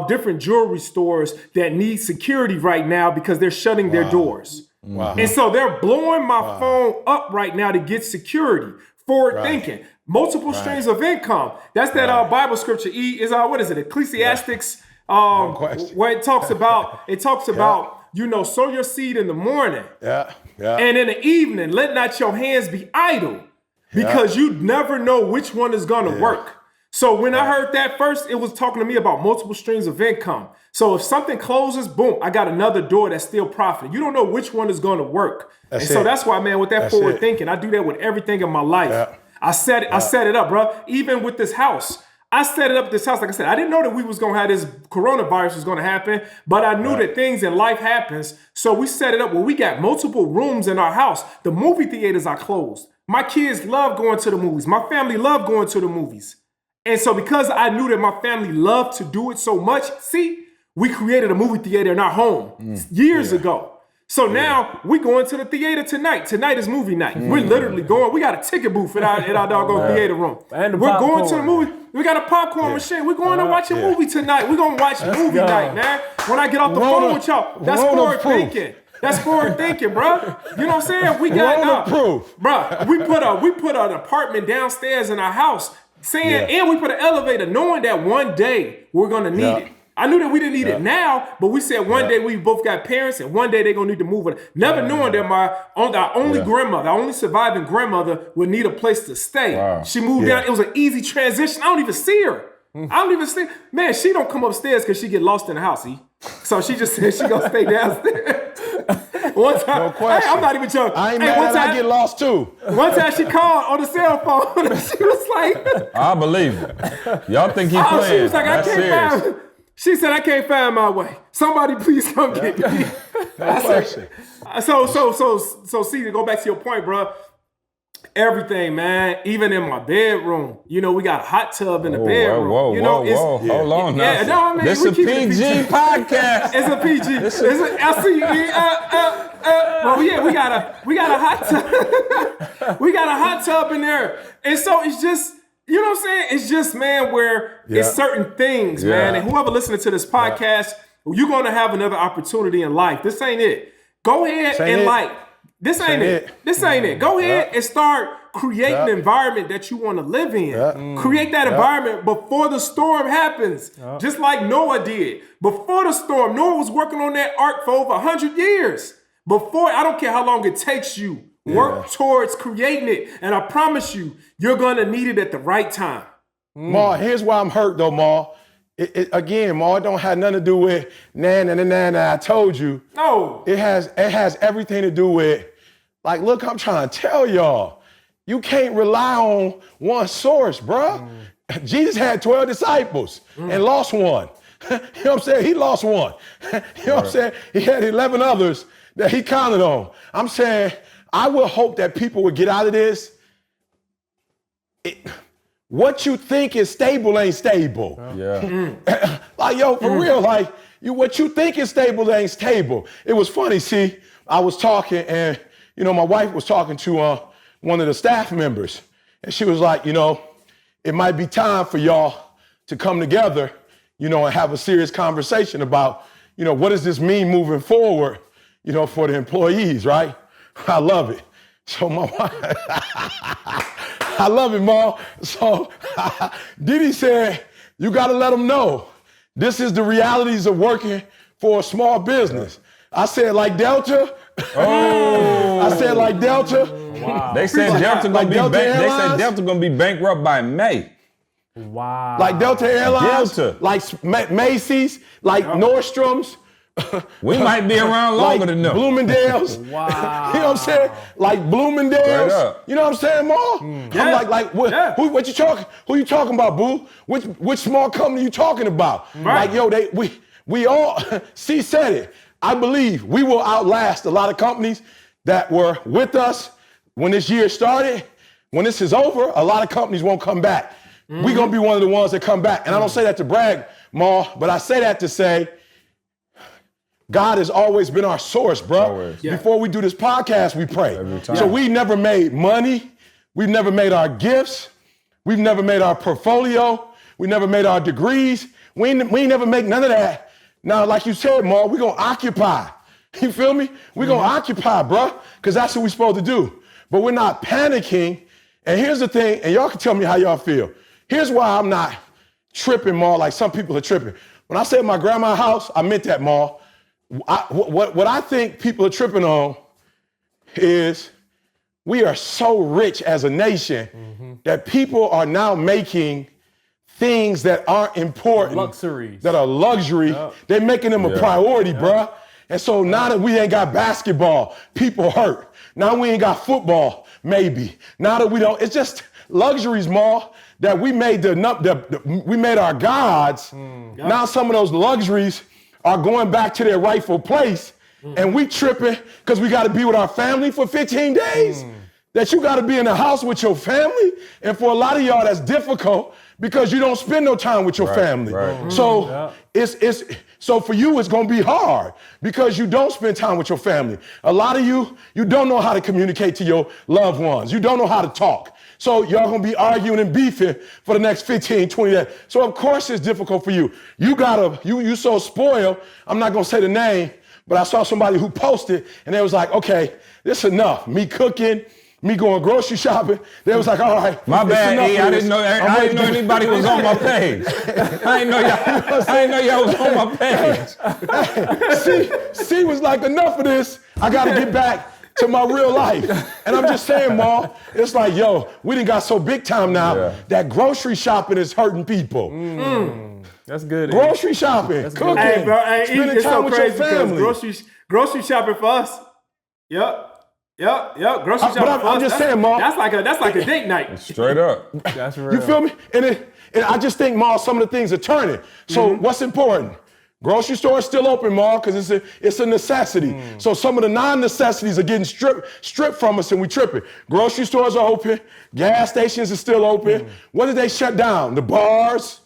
Speaker 6: different jewelry stores that need security right now because they're shutting their doors. And so they're blowing my phone up right now to get security, forward thinking, multiple streams of income. That's that Bible scripture. Ecclesiastics, where it talks about, you know, sow your seed in the morning. And in the evening, let not your hands be idle, because you never know which one is going to work. So when I heard that first, it was talking to me about multiple streams of income. So if something closes, boom, I got another door that's still profiting. You don't know which one is going to work. So that's why, man, with that forward thinking, I do that with everything in my life. I set it up, bro. Even with this house. I set it up this house. Like I said, I didn't know that we was going to have this coronavirus was going to happen, but I knew that things in life happens. So we set it up where we got multiple rooms in our house. The movie theaters are closed. My kids love going to the movies. My family love going to the movies. And so because I knew that my family loved to do it so much, we created a movie theater in our home years ago. So now we going to the theater tonight. Tonight is movie night. We're literally going. We got a ticket booth in our doggone theater room.
Speaker 5: And
Speaker 6: we're going to the movie. We got a popcorn machine. We're going to watch a movie tonight. We're going to watch movie night, man. When I get off the phone with y'all, that's forward thinking. That's forward thinking, bro. You know what I'm saying? We got bro. We put an apartment downstairs in our house, and we put an elevator, knowing that one day we're gonna need it. I knew that we didn't need it now, but we said one day we both got parents, and one day they're gonna need to move it. Never knowing that our only surviving grandmother would need a place to stay. She moved down. It was an easy transition. I don't even see her. Man, she don't come upstairs because she get lost in the house. So she just said she gonna stay downstairs. One time,
Speaker 1: no question.
Speaker 6: I'm not even joking.
Speaker 1: I ain't mad I get lost too.
Speaker 6: One time she called on the cell phone and she was like,
Speaker 4: I believe it. Y'all think he playing.
Speaker 6: She was like, she said, I can't find my way. Somebody please come get me. So see, to go back to your point, bro, everything, man, even in my bedroom, you know, we got a hot tub in the bedroom.
Speaker 4: Whoa. Hold on now. This is a PG podcast.
Speaker 6: It's a PG. It's a well, we got a hot tub. We got a hot tub in there. And so it's just, you know what I'm saying? It's just, man, where it's certain things, man. And whoever listening to this podcast, you're going to have another opportunity in life. This ain't it. Go ahead and This ain't it. Go ahead and start create an environment that you want to live in. Create that environment before the storm happens, just like Noah did. Before the storm, Noah was working on that ark for over 100 years. Before, I don't care how long it takes you, work towards creating it. And I promise you, you're going to need it at the right time.
Speaker 1: Ma, here's why I'm hurt though, Ma. Again, Ma, it don't have nothing to do with I told you.
Speaker 6: No.
Speaker 1: It has everything to do with, like, look, I'm trying to tell y'all, you can't rely on one source, bruh. Jesus had 12 disciples and lost one. You know what I'm saying? He lost one. You know what I'm saying? He had 11 others that he counted on. I'm saying, I will hope that people would get out of this. What you think is stable ain't stable. Like, yo, for real, like, what you think is stable ain't stable. It was funny, see, I was talking and, you know, my wife was talking to one of the staff members and she was like, you know, it might be time for y'all to come together, you know, and have a serious conversation about, you know, what does this mean moving forward, you know, for the employees, right? I love it. So my wife, I love it, Ma. So Diddy said, you got to let them know this is the realities of working for a small business. I said, like Delta. I said, like Delta.
Speaker 4: Wow. They said Delta gonna be bankrupt by May.
Speaker 5: Wow.
Speaker 1: Like Delta Airlines. Like Macy's. Like Nordstrom's.
Speaker 4: We might be around longer than them.
Speaker 1: Bloomingdale's.
Speaker 5: Wow.
Speaker 1: You know what I'm saying? Like Bloomingdale's. You know what I'm saying, Ma? I'm like, what you talking? Who you talking about, boo? Which small company you talking about? Like, yo, we all, C said it. I believe we will outlast a lot of companies that were with us when this year started. When this is over, a lot of companies won't come back. We're gonna be one of the ones that come back. And I don't say that to brag, Ma, but I say that to say, God has always been our source, bro. Before we do this podcast, we pray. So we never made money. We've never made our gifts. We've never made our portfolio. We never made our degrees. We ain't never make none of that. Now, like you said, Ma, we're going to occupy. You feel me? We're going to occupy, bro, because that's what we're supposed to do. But we're not panicking. And here's the thing, and y'all can tell me how y'all feel. Here's why I'm not tripping, Ma, like some people are tripping. When I said my grandma's house, I meant that, Ma. What I think people are tripping on is we are so rich as a nation that people are now making things that aren't important.
Speaker 5: Luxuries.
Speaker 1: That are luxury. They're making them a priority, bruh. And so now that we ain't got basketball, people hurt. Now we ain't got football, maybe. Now that we don't, it's just luxuries, Ma, that we made we made our gods. Now some of those luxuries are going back to their rightful place, and we tripping because we got to be with our family for 15 days. That you got to be in the house with your family, and for a lot of y'all, that's difficult because you don't spend no time with your family. So so for you, it's going to be hard because you don't spend time with your family. A lot of you don't know how to communicate to your loved ones. You don't know how to talk. So y'all gonna be arguing and beefing for the next 15, 20 days. So of course it's difficult for you. You so spoiled, I'm not gonna say the name, but I saw somebody who posted and they was like, okay, this is enough. Me cooking, me going grocery shopping. They was like, all right.
Speaker 4: My bad, E. I didn't know anybody was on my page. I didn't know y'all was on my page.
Speaker 1: C was like, enough of this. I gotta get back to my real life. And I'm just saying, Ma, it's like, yo, we done got so big time now that grocery shopping is hurting people.
Speaker 5: That's good.
Speaker 1: Grocery shopping, cooking,
Speaker 6: hey, bro,
Speaker 1: spending
Speaker 6: it's
Speaker 1: time
Speaker 6: so
Speaker 1: with
Speaker 6: crazy
Speaker 1: your family.
Speaker 6: Grocery shopping for us. Yep. Grocery shopping
Speaker 1: but
Speaker 6: for us.
Speaker 1: I'm just saying, Ma.
Speaker 6: That's like a date night.
Speaker 4: Straight up.
Speaker 5: That's real.
Speaker 1: You feel me? And I just think, Ma, some of the things are turning. So what's important? Grocery store is still open, Ma, because it's a necessity. So some of the non-necessities are getting stripped from us and we tripping. Grocery stores are open. Gas stations are still open. What did they shut down? The bars,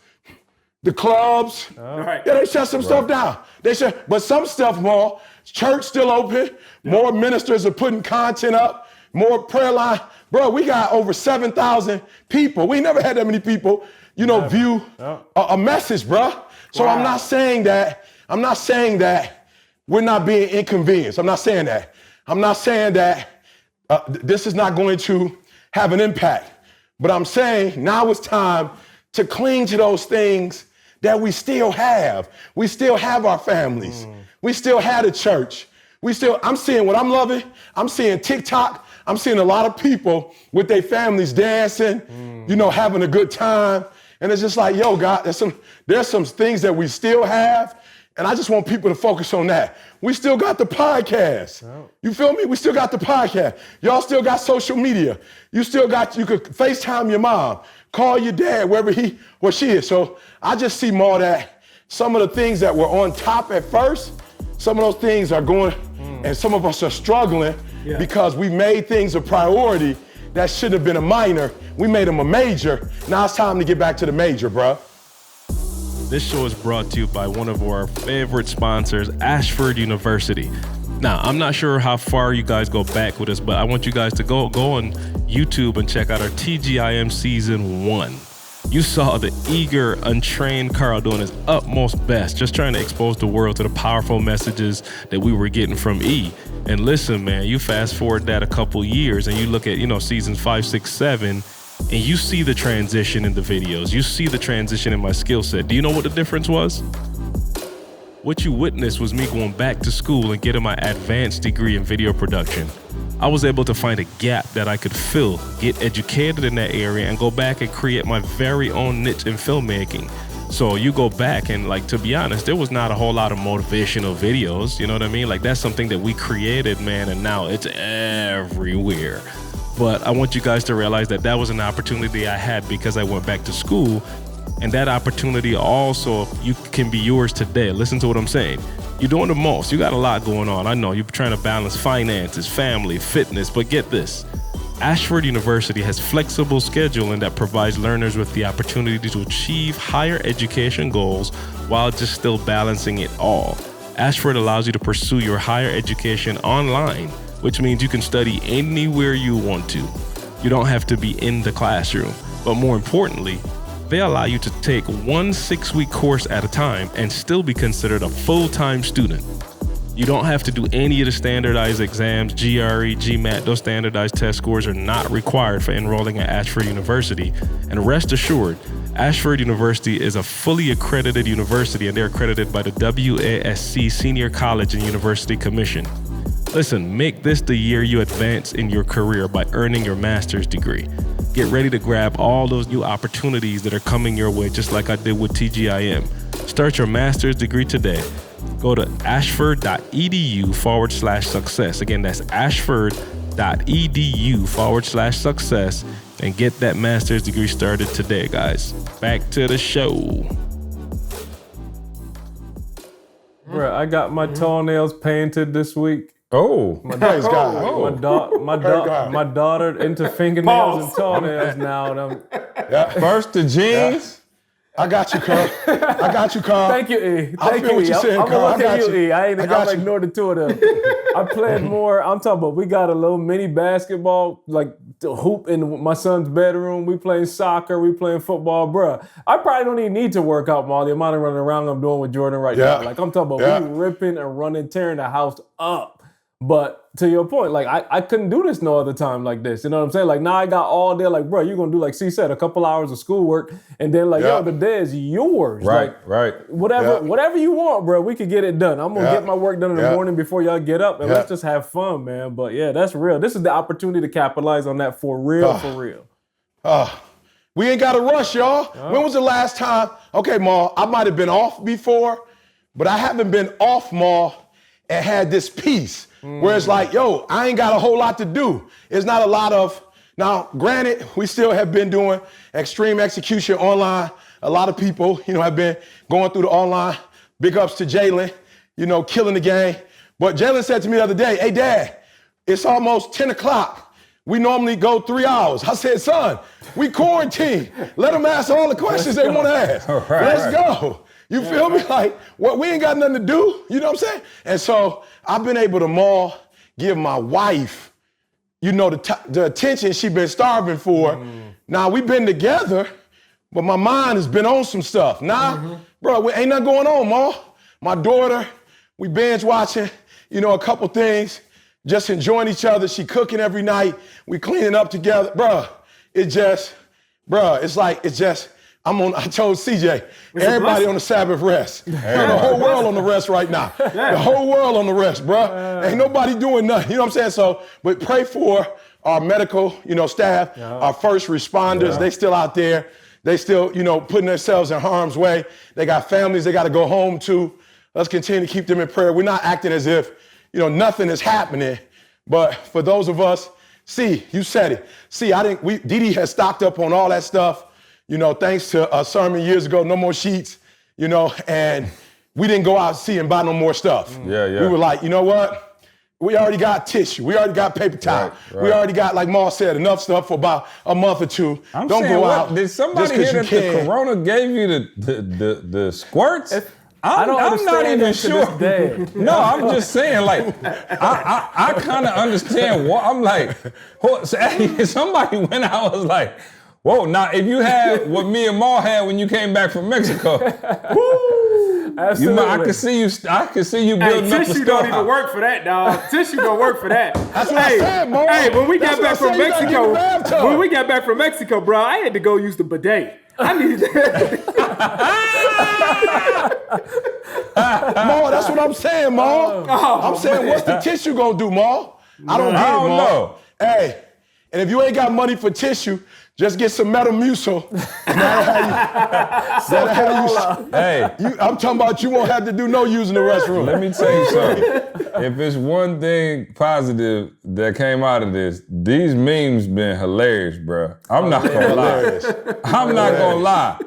Speaker 1: the clubs. Yeah, they shut some stuff down. But some stuff, Ma, church still open. More ministers are putting content up. More prayer line. Bro, we got over 7,000 people. We never had that many people, view a message, bro. So I'm not saying that we're not being inconvenienced. I'm not saying that. I'm not saying that this is not going to have an impact. But I'm saying now it's time to cling to those things that we still have. We still have our families. We still have a church. I'm seeing what I'm loving. I'm seeing TikTok. I'm seeing a lot of people with their families dancing, having a good time. And it's just like, yo, God, there's some things that we still have. And I just want people to focus on that. We still got the podcast. You feel me? We still got the podcast. Y'all still got social media. You could FaceTime your mom, call your dad, wherever he or she is. So I just see more that some of the things that were on top at first, some of those things are going, and some of us are struggling because we made things a priority that should have been a minor. We made them a major. Now it's time to get back to the major, bruh.
Speaker 7: This show is brought to you by one of our favorite sponsors, Ashford University. Now, I'm not sure how far you guys go back with us, but I want you guys to go on YouTube and check out our TGIM Season 1. You saw the eager, untrained Carl doing his utmost best, just trying to expose the world to the powerful messages that we were getting from E. And listen, man, you fast forward that a couple years and you look at, seasons 5, 6, 7, and you see the transition in the videos. You see the transition in my skill set. Do you know what the difference was? What you witnessed was me going back to school and getting my advanced degree in video production. I was able to find a gap that I could fill, get educated in that area, and go back and create my very own niche in filmmaking. So you go back and, to be honest, there was not a whole lot of motivational videos, you know what I mean? That's something that we created, man, and now it's everywhere. But I want you guys to realize that was an opportunity I had because I went back to school. And that opportunity also can be yours today. Listen to what I'm saying. You're doing the most. You got a lot going on. I know you're trying to balance finances, family, fitness, but get this. Ashford University has flexible scheduling that provides learners with the opportunity to achieve higher education goals while just still balancing it all. Ashford allows you to pursue your higher education online, which means you can study anywhere you want to. You don't have to be in the classroom. But more importantly, they allow you to take one 6-week course at a time and still be considered a full-time student. You don't have to do any of the standardized exams, GRE, GMAT. Those standardized test scores are not required for enrolling at Ashford University. And rest assured, Ashford University is a fully accredited university, and they're accredited by the WASC Senior College and University Commission. Listen, make this the year you advance in your career by earning your master's degree. Get ready to grab all those new opportunities that are coming your way, just like I did with TGIM. Start your master's degree today. Go to ashford.edu/success. Again, that's ashford.edu/success and get that master's degree started today, guys. Back to the show.
Speaker 5: Bro, I got my toenails painted this week.
Speaker 1: Oh, praise God.
Speaker 5: My daughter into fingernails and toenails now.
Speaker 4: First the jeans.
Speaker 1: I got you, Carl.
Speaker 5: Thank you, E.
Speaker 1: I feel what you're saying, Carl.
Speaker 5: I'm gonna look at you, E. I'm gonna ignore the two of them. I played more. I'm talking about we got a little mini basketball, the hoop in my son's bedroom. We playing soccer. We playing football, bruh. I probably don't even need to work out, Molly. The amount of running around I'm doing with Jordan right now. I'm talking about we ripping and running, tearing the house up. But to your point, I couldn't do this no other time like this. You know what I'm saying? Now I got all day, bro, you're going to do, like C said, a couple hours of schoolwork. And then, yo, the day is yours.
Speaker 4: Right.
Speaker 5: Whatever you want, bro, we could get it done. I'm going to get my work done in the morning before y'all get up. And let's just have fun, man. But, yeah, that's real. This is the opportunity to capitalize on that for real.
Speaker 1: We ain't got to rush, y'all. When was the last time? Okay, Ma, I might have been off before, but I haven't been off, Ma, and had this peace. Where it's yo, I ain't got a whole lot to do. It's not a lot of, now granted, we still have been doing extreme execution online. A lot of people, have been going through the online. Big ups to Jalen, killing the game. But Jalen said to me the other day, hey, Dad, it's almost 10 o'clock. We normally go 3 hours. I said, son, we quarantine. Let them ask all the questions they want to ask. Let's go. You feel me? We ain't got nothing to do. You know what I'm saying? And so I've been able to more give my wife, the attention she been starving for. Now, we've been together, but my mind has been on some stuff. Now, bro, ain't nothing going on, Ma. My daughter, we binge watching, a couple things. just enjoying each other. She cooking every night. We cleaning up together. Bruh, I told CJ, everybody on the Sabbath rest. The whole world on the rest right now. The whole world on the rest, bruh. Ain't nobody doing nothing. You know what I'm saying? So, but pray for our medical, staff, our first responders. They still out there. They still, putting themselves in harm's way. They got families they got to go home to. Let's continue to keep them in prayer. We're not acting as if, nothing is happening. But for those of us, you said it. I think Dee has stocked up on all that stuff. Thanks to a sermon years ago, no more sheets, and we didn't go out and buy no more stuff. We were like, you know what? We already got tissue. We already got paper towel. Right. We already got, like Maul said, enough stuff for about a month or two.
Speaker 4: Don't
Speaker 1: go out.
Speaker 4: Did somebody hear that the corona gave you the squirts? I'm not even sure. No, I'm just saying, I kind of understand what I'm like. Somebody went out and was like, whoa, now if you had what me and Maul had when you came back from Mexico,
Speaker 5: absolutely.
Speaker 4: I can see you building up the
Speaker 6: tissue don't even work for that, dog. Tissue don't work for that.
Speaker 1: That's what I said, Maul.
Speaker 6: Hey, when we got back from Mexico, bro, I had to go use the bidet. I needed that.
Speaker 1: Maul, that's what I'm saying, Maul. I'm saying, what's the tissue gonna do, Maul? I don't know. Hey, and if you ain't got money for tissue, just get some Metamucil. I'm talking about you won't have to do no using the restroom.
Speaker 4: Let me tell you something. If it's one thing positive that came out of this, these memes been hilarious, bro. I'm not gonna lie.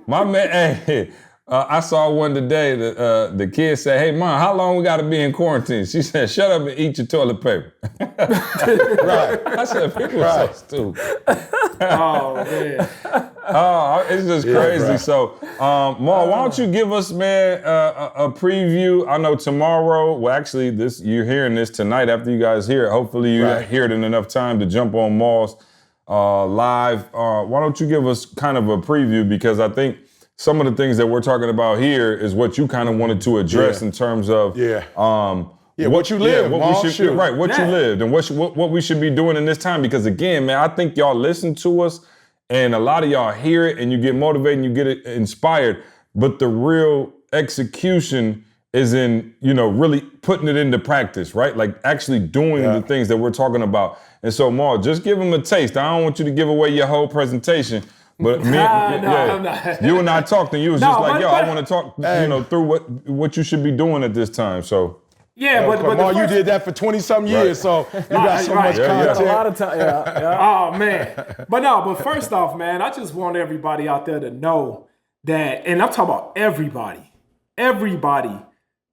Speaker 4: My man, I saw one today. The kid said, "Hey, Mom, how long we got to be in quarantine?" She said, "Shut up and eat your toilet paper." Right. I said, "People are so stupid."
Speaker 6: Oh man.
Speaker 4: It's just crazy.
Speaker 1: Right.
Speaker 4: So, Maul, why don't you give us, man, a preview? I know tomorrow. Well, actually, you're hearing this tonight after you guys hear it. Hopefully, you hear it in enough time to jump on Maul's live. Why don't you give us kind of a preview, because I think some of the things that we're talking about here is what you kind of wanted to address in terms of
Speaker 1: what you lived,
Speaker 4: you lived and what we should be doing in this time. Because again, man, I think y'all listen to us and a lot of y'all hear it and you get motivated and you get inspired, but the real execution is in, really putting it into practice, right? Like actually doing the things that we're talking about. And so, Maul, just give them a taste. I don't want you to give away your whole presentation. But
Speaker 6: I'm not.
Speaker 4: You and I talked, and you was just like, I want to talk, through what you should be doing at this time. So
Speaker 1: but you did that for 20-something years, so you got so much content.
Speaker 5: A lot of time.
Speaker 6: Oh man, but first off, man, I just want everybody out there to know that, and I'm talking about everybody,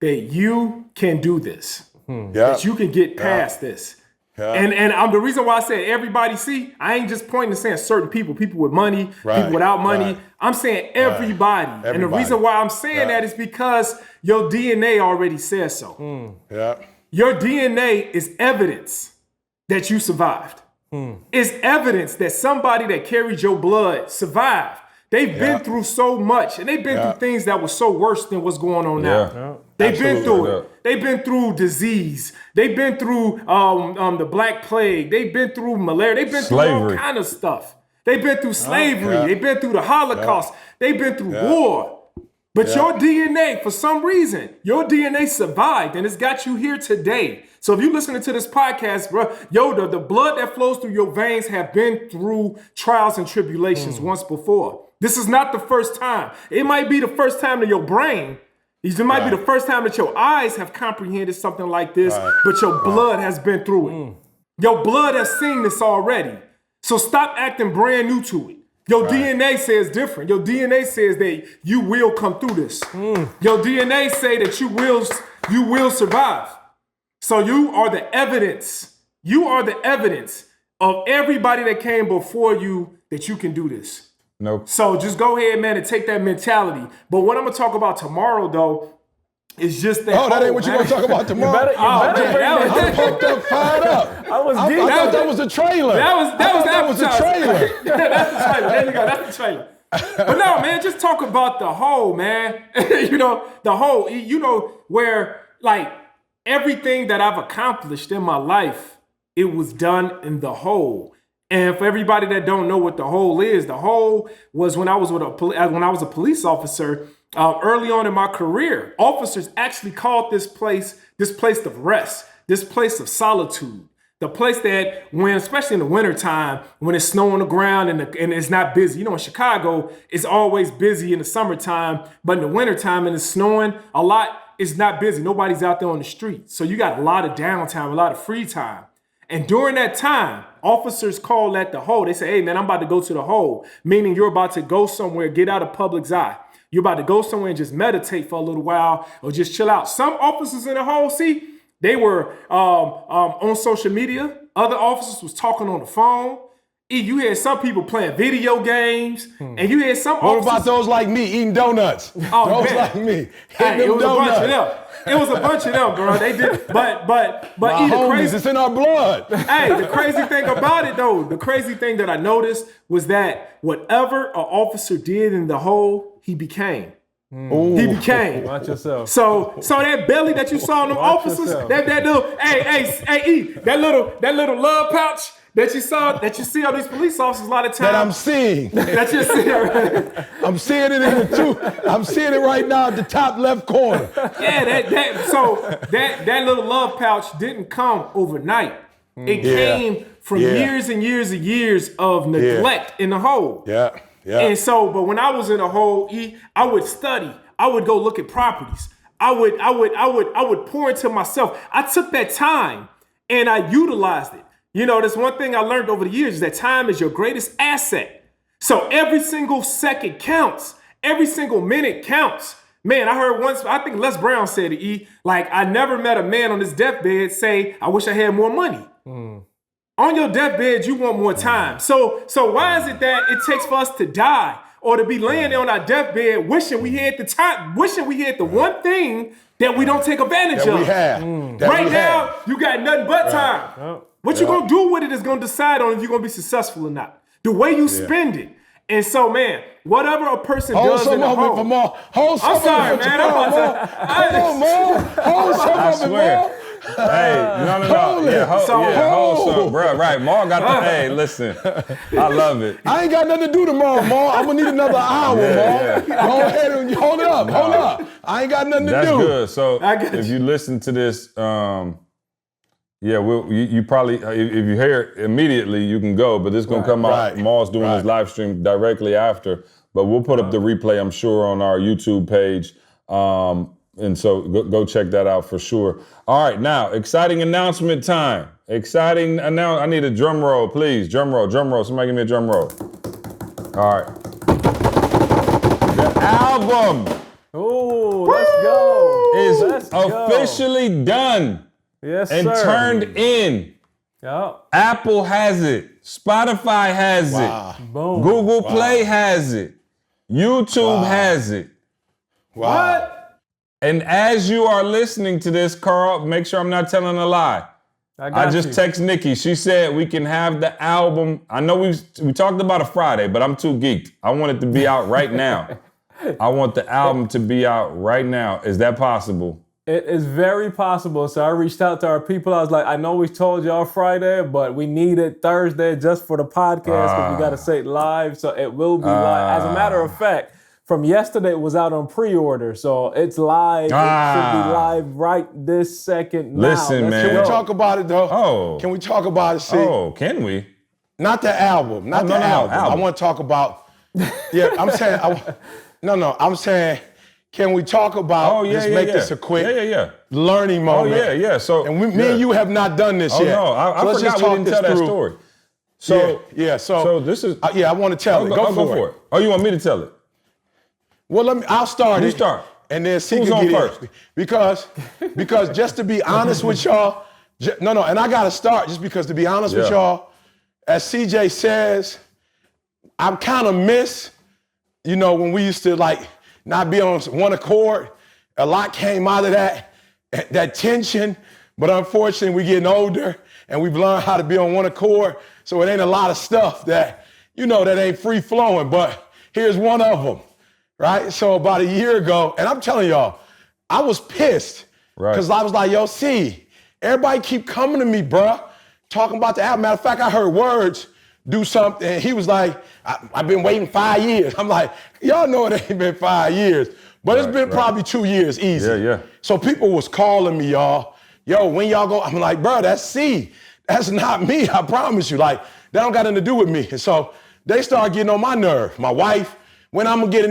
Speaker 6: that you can do this, that you can get past this. Yeah. And the reason why I said everybody, I ain't just pointing to saying certain people with money, people without money. I'm saying everybody. And the reason why I'm saying that is because your DNA already says so. Your DNA is evidence that you survived. It's evidence that somebody that carried your blood survived. They've been through so much, and they've been through things that were so worse than what's going on now. They've been through it. They've been through disease. They've been through the Black Plague. They've been through malaria. They've been through all kind of stuff. They've been through slavery. They've been through the Holocaust. They've been through war. But your DNA, for some reason, your DNA survived, and it's got you here today. So if you're listening to this podcast, bro, the blood that flows through your veins have been through trials and tribulations once before. This is not the first time. It might be the first time to your brain. It might be the first time that your eyes have comprehended something like this, but your blood has been through it. Your blood has seen this already. So stop acting brand new to it. Your DNA says different. Your DNA says that you will come through this. Your DNA say that you will survive. So you are the evidence. You are the evidence of everybody that came before you that you can do this.
Speaker 4: Nope.
Speaker 6: So just go ahead, man, and take that mentality. But what I'm gonna talk about tomorrow, though, is just that.
Speaker 1: Oh, that ain't what you're gonna talk about tomorrow. I'm pumped up, fired up. I thought that was the trailer.
Speaker 6: That was
Speaker 1: the trailer.
Speaker 6: That's the trailer. There you go. That's the trailer. But no, man, just talk about the whole, man. The whole. Where like everything that I've accomplished in my life, it was done in the hole. And for everybody that don't know what the hole is, the hole was when I was a police officer early on in my career. Officers actually called this place of rest, this place of solitude. The place that when, especially in the wintertime, when it's snow on the ground and it's not busy. You know, in Chicago, it's always busy in the summertime, but in the wintertime and it's snowing a lot, it's not busy. Nobody's out there on the street. So you got a lot of downtime, a lot of free time. And during that time, officers call that the hole. They say, hey, man, I'm about to go to the hole, meaning you're about to go somewhere, get out of public's eye. You're about to go somewhere and just meditate for a little while or just chill out. Some officers in the hole, see, they were on social media. Other officers was talking on the phone. You had some people playing video games, and you had some
Speaker 1: What
Speaker 6: officers.
Speaker 1: about those like me eating donuts?
Speaker 6: Oh,
Speaker 1: those
Speaker 6: man.
Speaker 1: like me.
Speaker 6: Hey, it was a bunch of them. It was a bunch of them, bro. They did, but
Speaker 1: My
Speaker 6: either
Speaker 1: homies,
Speaker 6: crazy.
Speaker 1: it's in our blood.
Speaker 6: Hey, the crazy thing about it though, the crazy thing that I noticed was that whatever an officer did in the hole, he became. He became.
Speaker 5: Watch yourself.
Speaker 6: So that belly that you saw in them
Speaker 5: Watch
Speaker 6: officers,
Speaker 5: yourself.
Speaker 6: that little, that little love pouch that you see on these police officers a lot of times.
Speaker 1: That I'm seeing.
Speaker 6: That you see.
Speaker 1: I'm seeing it in the two. I'm seeing it right now at the top left corner.
Speaker 6: Yeah, so that little love pouch didn't come overnight. It came from years and years and years of neglect in the hole.
Speaker 1: Yeah.
Speaker 6: And so, but when I was in a hole, I would study. I would go look at properties. I would pour into myself. I took that time and I utilized it. You know, that's one thing I learned over the years is that time is your greatest asset. So every single second counts. Every single minute counts. Man, I heard once, I think Les Brown said it, like, I never met a man on his deathbed say, I wish I had more money. On your deathbed, you want more time. So why is it that it takes for us to die or to be laying there on our deathbed wishing we had the time, wishing we had the one thing that we don't take advantage of?
Speaker 1: We have.
Speaker 6: Right now, you got nothing but time. What you gonna do with it is gonna decide on if you're gonna be successful or not. The way you spend it. And so, man, whatever a person does in the hole.
Speaker 1: Hold some
Speaker 6: I'm sorry, man. I'm about to.
Speaker 1: Hold on, Mo. Hold some
Speaker 4: I
Speaker 1: of it,
Speaker 4: swear.
Speaker 1: Mo.
Speaker 4: Hey, no.
Speaker 1: Hold it.
Speaker 4: Yeah, hold some, bro. Right, Maul got the. Hey, listen, I love it.
Speaker 1: I ain't got nothing to do tomorrow, Mo. I'm gonna need another hour, Mo. Go ahead and hold it up. Hold up. I ain't got nothing to do.
Speaker 4: That's good. So
Speaker 6: got
Speaker 4: if you listen to this, you probably, if you hear it immediately, you can go, but it's going to come out. Maul's doing his live stream directly after, but we'll put up the replay, I'm sure, on our YouTube page. And so go check that out for sure. All right, now, exciting announcement time. I need a drum roll, please. Drum roll. Somebody give me a drum roll. All right. The album
Speaker 5: Let's go.
Speaker 4: is officially done.
Speaker 5: Yes,
Speaker 4: and
Speaker 5: sir.
Speaker 4: turned in.
Speaker 5: Yep.
Speaker 4: Apple has it. Spotify has it.
Speaker 5: Boom.
Speaker 4: Google Play has it. YouTube has it.
Speaker 6: What?
Speaker 4: And as you are listening to this, Carl, make sure I'm not telling a lie. I just text Nikki. She said we can have the album. I know we talked about a Friday, but I'm too geeked. I want it to be out right now. I want the album to be out right now. Is that possible?
Speaker 5: It is very possible. So I reached out to our people. I was like, I know we told y'all Friday, but we need it Thursday just for the podcast because we got to say it live. So it will be live. As a matter of fact, from yesterday, it was out on pre-order. So it's live. It should be live right this second now.
Speaker 4: Listen, man.
Speaker 1: Can we talk about it, though?
Speaker 4: Oh.
Speaker 1: Can we talk about it, see?
Speaker 4: Oh, can we?
Speaker 1: Not the album. Not the album. I want to talk about, I'm saying, I'm saying, can we talk about make this a quick learning moment?
Speaker 4: Oh, yeah. So,
Speaker 1: and me and you have not done this yet.
Speaker 4: Oh, no. I forgot we didn't tell that story. So,
Speaker 1: So
Speaker 4: this is...
Speaker 1: I want to tell it. Go for it.
Speaker 4: Oh, you want me to tell it?
Speaker 1: Well, I'll start it.
Speaker 4: You start.
Speaker 1: And then C
Speaker 4: Who's
Speaker 1: can
Speaker 4: on
Speaker 1: get
Speaker 4: first?
Speaker 1: it. Because just to be honest with y'all, and I got to start just because to be honest with y'all, as CJ says, I kind of miss, when we used to not be on one accord. A lot came out of that tension, but unfortunately we're getting older and we've learned how to be on one accord. So it ain't a lot of stuff that ain't free flowing, but here's one of them, right? So about a year ago, and I'm telling y'all, I was pissed
Speaker 4: Right.
Speaker 1: Because I was like, yo, see, everybody keep coming to me, bruh, talking about the album. Matter of fact, I heard Words do something, and he was like, I've been waiting 5 years. I'm like, y'all know it ain't been 5 years, but it's been probably 2 years easy.
Speaker 4: Yeah.
Speaker 1: So people was calling me, y'all, yo, when y'all go? I'm like, bro, that's C. That's not me, I promise you. Like, that don't got nothing to do with me. And so they started getting on my nerve. My wife, when I'm gonna get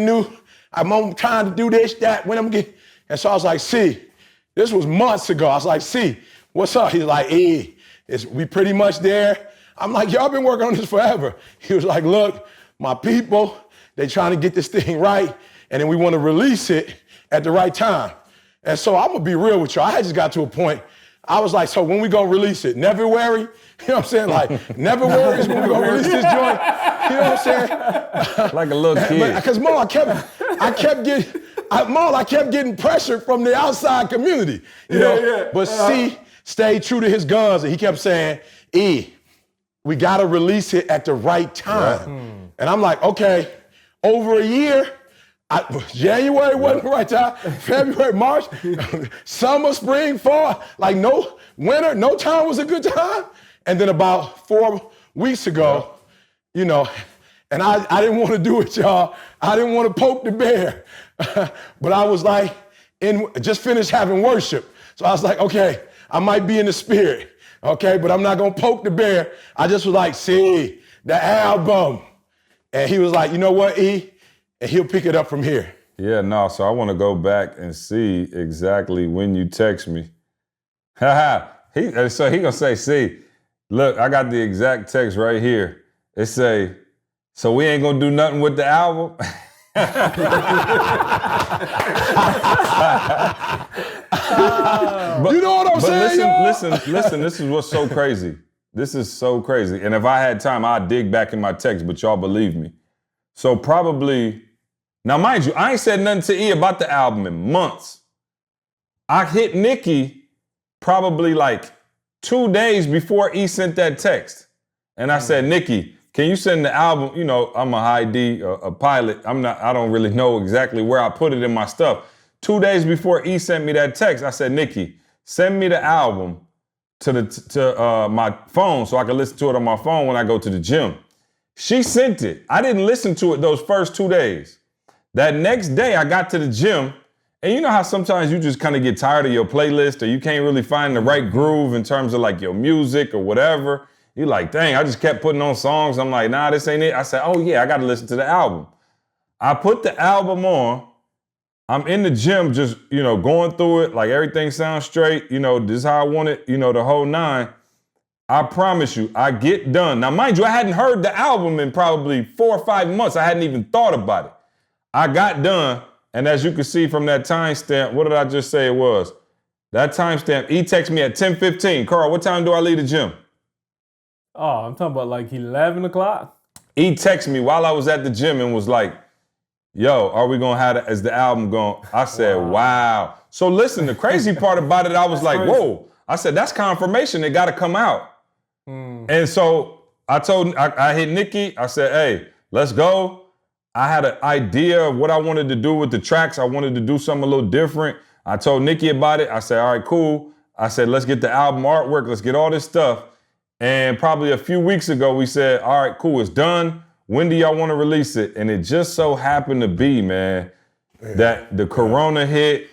Speaker 1: I'm trying to do this, that, when I'm gonna get, and so I was like, C, this was months ago. I was like, C, what's up? He's like, we pretty much there. I'm like, y'all been working on this forever. He was like, look, my people, they trying to get this thing right, and then we want to release it at the right time. And so I'm gonna be real with y'all. I just got to a point, I was like, so when we gonna release it? Neverwary? You know what I'm saying? Like, Neverwary is when we gonna release this joint? You know what I'm saying?
Speaker 4: Like a little kid.
Speaker 1: Because Mo, I kept getting pressure from the outside community. You know? But C stayed true to his guns, and he kept saying, we gotta release it at the right time. Right. And I'm like, okay, over a year, January wasn't the right time, February, March, summer, spring, fall, like no winter, no time was a good time. And then about 4 weeks ago, you know, and I didn't want to do it, y'all. I didn't want to poke the bear. But I was like, just finished having worship. So I was like, okay, I might be in the spirit. Okay, but I'm not gonna poke the bear. I just was like, see, the album. And he was like, you know what, E? And he'll pick it up from here.
Speaker 4: Yeah, no, so I want to go back and see exactly when you text me. So he gonna say, see, look, I got the exact text right here. It say, so we ain't gonna do nothing with the album?
Speaker 1: You know what I'm saying?
Speaker 4: Listen, this is what's so crazy. This is so crazy. And if I had time, I'd dig back in my text, but y'all believe me. So probably, now mind you, I ain't said nothing to E about the album in months. I hit Nikki probably like 2 days before E sent that text. And I said, Nikki, can you send the album? You know, I'm a high D, a pilot. I don't really know exactly where I put it in my stuff. 2 days before E sent me that text, I said, Nikki, send me the album to my phone so I can listen to it on my phone when I go to the gym. She sent it. I didn't listen to it those first 2 days. That next day I got to the gym, and you know how sometimes you just kind of get tired of your playlist or you can't really find the right groove in terms of like your music or whatever. You're like, dang, I just kept putting on songs. I'm like, nah, this ain't it. I said, oh yeah, I got to listen to the album. I put the album on. I'm in the gym just, you know, going through it, like everything sounds straight, you know, this is how I want it, you know, the whole nine. I promise you, I get done. Now, mind you, I hadn't heard the album in probably 4 or 5 months. I hadn't even thought about it. I got done, and as you can see from that timestamp, what did I just say it was? That timestamp, he texted me at 10:15. Carl, what time do I leave the gym?
Speaker 5: Oh, I'm talking about like 11 o'clock?
Speaker 4: He texted me while I was at the gym and was like, yo, are we gonna have it as the album going? I said, wow. So listen, the crazy part about it, I was like, whoa. I said, that's confirmation. It gotta come out. And so I hit Nikki. I said, hey, let's go. I had an idea of what I wanted to do with the tracks. I wanted to do something a little different. I told Nikki about it. I said, all right, cool. I said, let's get the album artwork. Let's get all this stuff. And probably a few weeks ago, we said, all right, cool, it's done. When do y'all want to release it? And it just so happened to be, man, that the corona hit,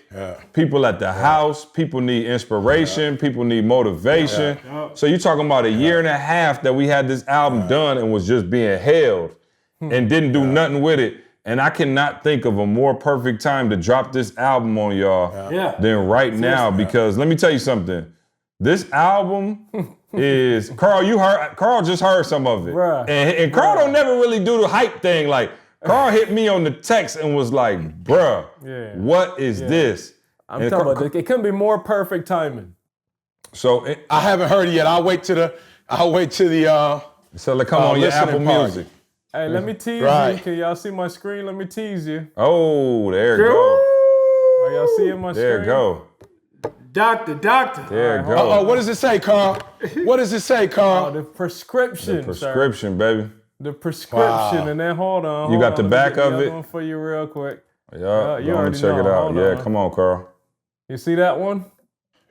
Speaker 4: people at the house, people need inspiration, people need motivation. So you're talking about a year and a half that we had this album done and was just being held and didn't do nothing with it. And I cannot think of a more perfect time to drop this album on y'all than right now, because let me tell you something. This album is, Carl just heard some of it. And Carl don't never really do the hype thing. Like, Carl hit me on the text and was like, bruh, what is this?
Speaker 5: I'm talking about it couldn't be more perfect timing.
Speaker 4: So
Speaker 1: I haven't heard it yet. I'll wait to the
Speaker 4: so like, come on your Apple Music.
Speaker 5: Hey, let me tease you. Can y'all see my screen? Let me tease you.
Speaker 4: Oh, there you go.
Speaker 5: Are y'all seeing my screen?
Speaker 4: There you go.
Speaker 6: Doctor.
Speaker 4: There you go.
Speaker 1: What does it say, Carl? What does it say, Carl?
Speaker 5: The prescription.
Speaker 4: The prescription, baby.
Speaker 5: The prescription, and then hold on.
Speaker 4: You got the back of it?
Speaker 5: One for you real quick.
Speaker 4: Yeah,
Speaker 5: you already
Speaker 4: check it out.
Speaker 5: Hold on.
Speaker 4: Come on, Carl.
Speaker 5: You see that one?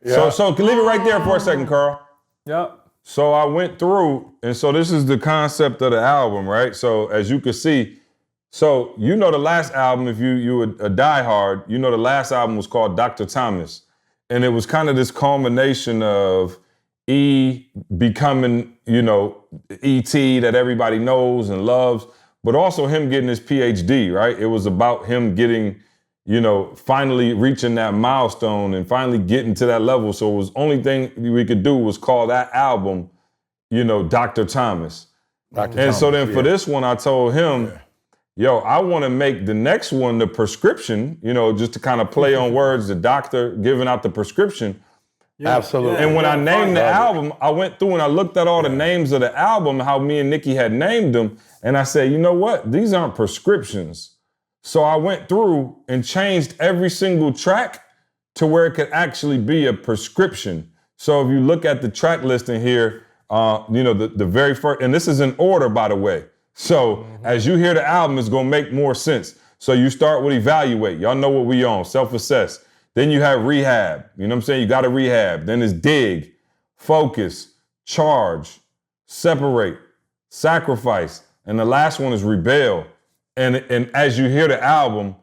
Speaker 1: Yeah.
Speaker 4: So leave it right there for a second, Carl.
Speaker 5: Yep.
Speaker 4: So I went through, and so this is the concept of the album, right? So as you can see, so you know the last album, if you were a diehard, you know the last album was called Dr. Thomas. And it was kind of this culmination of E becoming, you know, E.T. that everybody knows and loves, but also him getting his PhD, right? It was about him getting, you know, finally reaching that milestone and finally getting to that level. So it was only thing we could do was call that album, you know, Dr. Thomas. So then for this one, I told him, yo, I want to make the next one the prescription, you know, just to kind of play on words, the doctor giving out the prescription.
Speaker 1: Yeah, absolutely.
Speaker 4: And when I named the album, I went through and I looked at all the names of the album, how me and Nikki had named them. And I said, you know what? These aren't prescriptions. So I went through and changed every single track to where it could actually be a prescription. So if you look at the track listing here, you know, the very first, and this is in order, by the way. So as you hear the album, it's going to make more sense. So you start with Evaluate. Y'all know what we on, self-assess. Then you have Rehab. You know what I'm saying? You got to rehab. Then it's Dig, Focus, Charge, Separate, Sacrifice. And the last one is Rebel. And as you hear the album,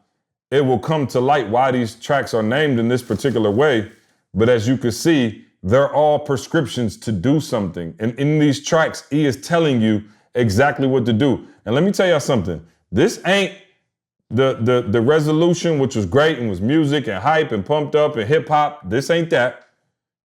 Speaker 4: it will come to light why these tracks are named in this particular way. But as you can see, they're all prescriptions to do something. And in these tracks, E is telling you exactly what to do. And let me tell y'all something. This ain't the resolution, which was great and was music and hype and pumped up and hip hop. This ain't that.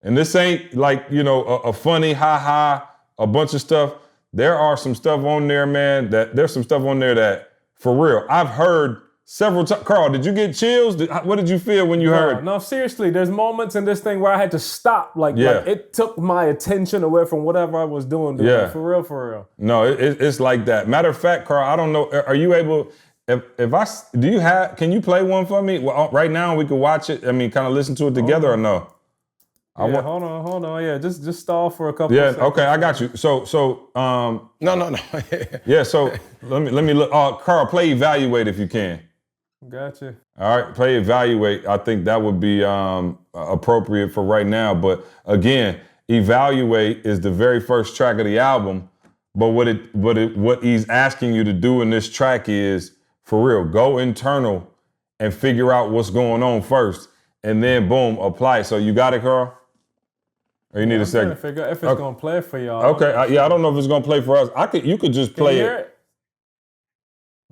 Speaker 4: And this ain't like, you know, a funny ha-ha, a bunch of stuff. There are some stuff on there, man, there's some stuff on there that, for real, I've heard several times. Carl, did you get chills? What did you feel when you heard?
Speaker 5: No, seriously, there's moments in this thing where I had to stop. Like it took my attention away from whatever I was doing. Dude.
Speaker 4: Yeah.
Speaker 5: Like, for real.
Speaker 4: No, it's like that. Matter of fact, Carl, I don't know, are you able, can you play one for me? Well, right now we can watch it, I mean, kind of listen to it together or no?
Speaker 5: Hold on. Yeah, just stall for a couple
Speaker 4: of
Speaker 5: seconds.
Speaker 4: Okay, I got you.
Speaker 1: No.
Speaker 4: Yeah, so let me look. Carl, play Evaluate if you can.
Speaker 5: Gotcha.
Speaker 4: All right, play Evaluate. I think that would be appropriate for right now. But again, Evaluate is the very first track of the album. But what he's asking you to do in this track is, for real, go internal and figure out what's going on first, and then boom, apply it. So you got it, Carl? Or you need a second?
Speaker 5: I'm trying to figure out if it's gonna play for y'all.
Speaker 4: Okay, I don't know if it's gonna play for us. You could just play it.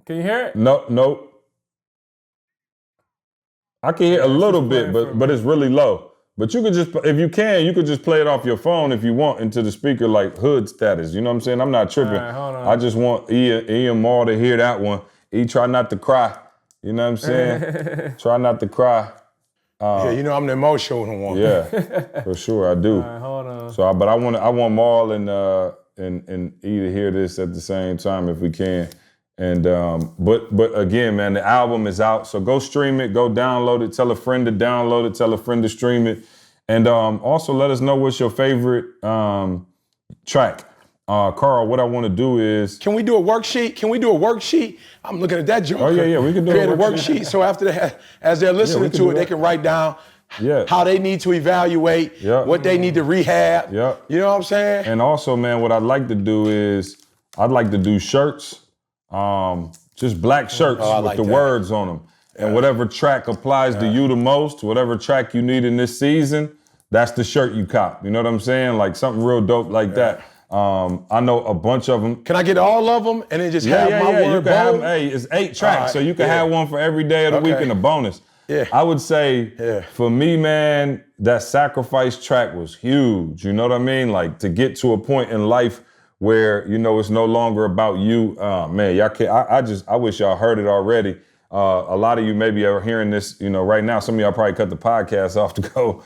Speaker 5: Can you hear it?
Speaker 4: No. I can hear a little bit, but it's really low. But you could just, if you can, you could just play it off your phone if you want into the speaker like hood status. You know what I'm saying? I'm not tripping.
Speaker 5: All right, hold on.
Speaker 4: I just want E and Maul to hear that one. E, try not to cry. You know what I'm saying? Try not to cry.
Speaker 1: Yeah, you know I'm the emotional one.
Speaker 4: Yeah, for sure I do.
Speaker 5: All right, hold on.
Speaker 4: So, but I want Maul and E to hear this at the same time if we can. And but again, man, the album is out, so go stream it, go download it, tell a friend to download it, tell a friend to stream it, and also let us know what's your favorite track. Carl, what I want to do is,
Speaker 1: can we do a worksheet? I'm looking at that joint.
Speaker 4: Oh yeah, we can do
Speaker 1: create a worksheet. So after that, as they're listening to it, they can write down how they need to evaluate, what they need to rehab.
Speaker 4: Yeah.
Speaker 1: You know what I'm saying?
Speaker 4: And also, man, what I'd like to do is, I'd like to do shirts, just black shirts with the words on them. And whatever track applies to you the most, whatever track you need in this season, that's the shirt you cop. You know what I'm saying? Like something real dope like that. I know a bunch of them.
Speaker 1: Can I get all of them and then just have my word?
Speaker 4: You can have, it's 8 tracks, so you can have one for every day of the week and a bonus.
Speaker 1: Yeah.
Speaker 4: I would say, for me, man, that Sacrifice track was huge. You know what I mean? Like to get to a point in life where, you know, it's no longer about you. Man, y'all can't, I wish y'all heard it already. A lot of you maybe are hearing this, you know, right now. Some of y'all probably cut the podcast off to go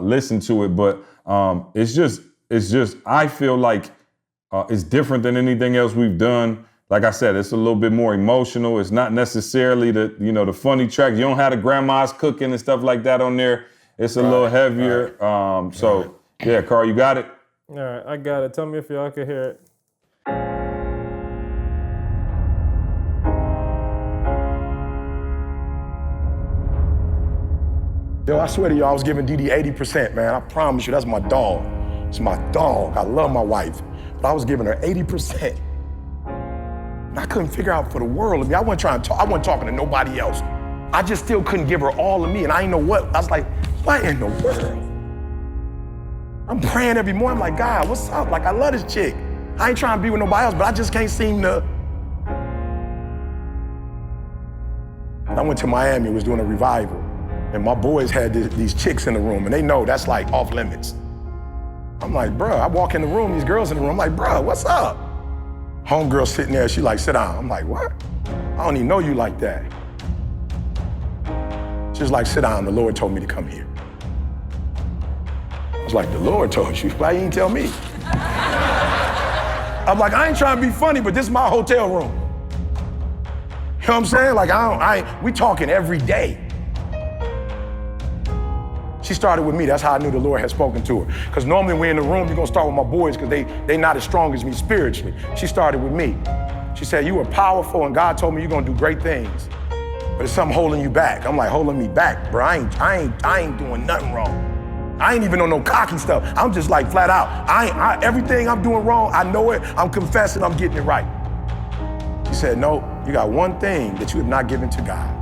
Speaker 4: listen to it, but it's just, I feel like it's different than anything else we've done. Like I said, it's a little bit more emotional. It's not necessarily the funny tracks. You don't have the grandma's cooking and stuff like that on there. It's a little heavier. So yeah, Carl, you got it?
Speaker 5: All right, I got it. Tell me if y'all can hear it.
Speaker 1: Yo, I swear to you, I was giving Dee 80%, man. I promise you, that's my dog. It's my dog. I love my wife. But I was giving her 80%. And I couldn't figure out for the world of me. I wasn't talking to nobody else. I just still couldn't give her all of me, and I didn't know what. I was like, what in the world? I'm praying every morning, I'm like, God, what's up? Like, I love this chick. I ain't trying to be with nobody else, but I just can't seem to. I went to Miami, was doing a revival, and my boys had these chicks in the room, and they know that's like off limits. I'm like, bruh, I walk in the room, these girls in the room, I'm like, bruh, what's up? Homegirl sitting there, she like, sit down. I'm like, what? I don't even know you like that. She's like, sit down, the Lord told me to come here. I was like, the Lord told you? Why you didn't tell me? I'm like, I ain't trying to be funny, but this is my hotel room. You know what I'm saying? Like, we talking every day. She started with me. That's how I knew the Lord had spoken to her. Because normally when we're in the room, you're going to start with my boys because they not as strong as me spiritually. She started with me. She said, you were powerful and God told me you're going to do great things. But there's something holding you back. I'm like, holding me back, bro. I ain't doing nothing wrong. I ain't even on no cocky stuff. I'm just like flat out. Everything I'm doing wrong, I know it. I'm confessing, I'm getting it right. She said, no, you got one thing that you have not given to God.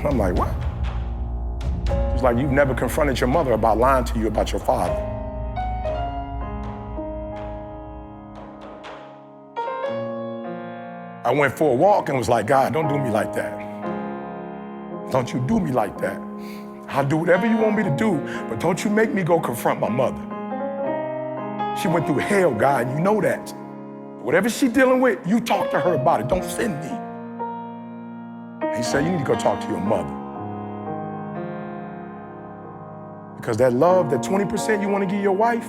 Speaker 1: I'm like, what? It's like you've never confronted your mother about lying to you about your father. I went for a walk and was like, God, don't do me like that. Don't you do me like that. I'll do whatever you want me to do, but don't you make me go confront my mother. She went through hell, God, and you know that. Whatever she's dealing with, you talk to her about it. Don't send me. He said, you need to go talk to your mother. Because that love, that 20% you want to give your wife,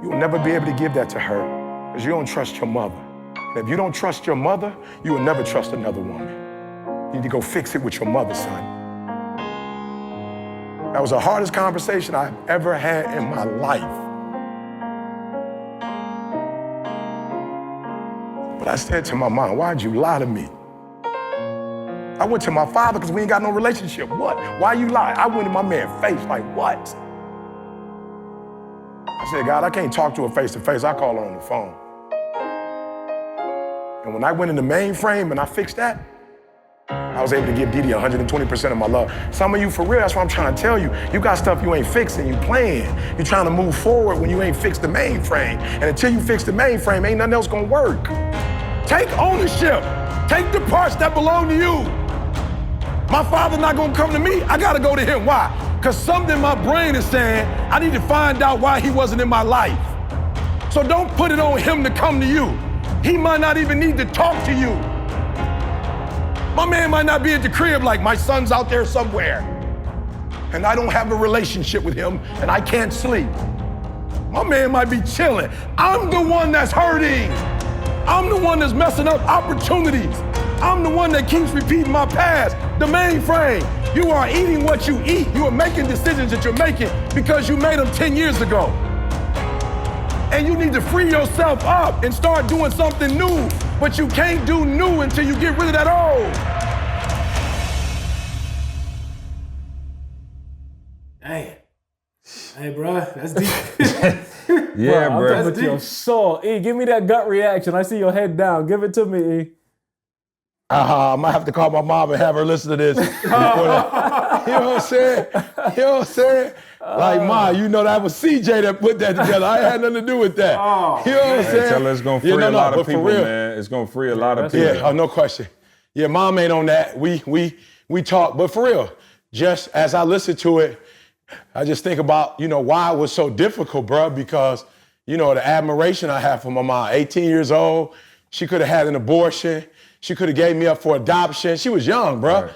Speaker 1: you will never be able to give that to her because you don't trust your mother. And if you don't trust your mother, you will never trust another woman. You need to go fix it with your mother, son. That was the hardest conversation I've ever had in my life. But I said to my mom, why'd you lie to me? I went to my father because we ain't got no relationship. What? Why you lie? I went in my man's face like, what? I said, God, I can't talk to her face to face. I call her on the phone. And when I went in the mainframe and I fixed that, I was able to give Dee 120% of my love. Some of you, for real, that's what I'm trying to tell you. You got stuff you ain't fixing, you playing. You're trying to move forward when you ain't fixed the mainframe. And until you fix the mainframe, ain't nothing else gonna work. Take ownership. Take the parts that belong to you. My father not gonna come to me, I gotta go to him. Why? Because something in my brain is saying, I need to find out why he wasn't in my life. So don't put it on him to come to you. He might not even need to talk to you. My man might not be at the crib like my son's out there somewhere. And I don't have a relationship with him and I can't sleep. My man might be chilling. I'm the one that's hurting. I'm the one that's messing up opportunities. I'm the one that keeps repeating my past, the mainframe. You are eating what you eat. You are making decisions that you're making because you made them 10 years ago. And you need to free yourself up and start doing something new. But you can't do new until you get rid of that old.
Speaker 6: Dang. Hey, bro, that's deep.
Speaker 4: Yeah, bro.
Speaker 5: I'm talking about your soul. E, give me that gut reaction. I see your head down. Give it to me, E.
Speaker 1: I might have to call my mom and have her listen to this. You know what I'm saying? You know what I'm saying? Like, Ma, you know that was CJ that put that together. I had nothing to do with that. You know what I'm saying?
Speaker 4: Tell her it's going to free a lot of people, man. It's going to free a lot of people.
Speaker 1: Yeah, no question. Yeah, Mom ain't on that. We talk, but for real, just as I listen to it, I just think about, why it was so difficult, bro, because, the admiration I have for my mom. 18 years old, she could have had an abortion. She could have gave me up for adoption. She was young, bro,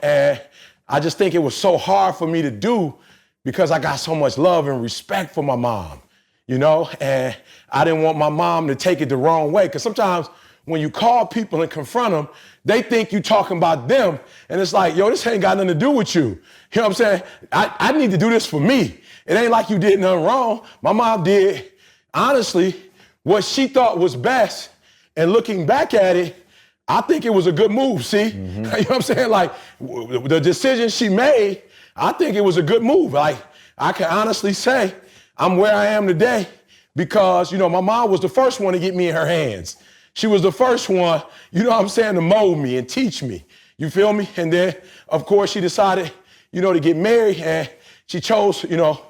Speaker 1: and I just think it was so hard for me to do because I got so much love and respect for my mom, and I didn't want my mom to take it the wrong way. Because sometimes when you call people and confront them, they think you talking about them. And it's like, yo, this ain't got nothing to do with you. You know what I'm saying? I need to do this for me. It ain't like you did nothing wrong. My mom did, honestly, what she thought was best. And looking back at it, I think it was a good move, see? You know what I'm saying? Like, the decision she made, I think it was a good move. Like, I can honestly say I'm where I am today because, you know, my mom was the first one to get me in her hands. She was the first one, you know what I'm saying, to mold me and teach me. You feel me? And then, of course, she decided, you know, to get married, and she chose, you know,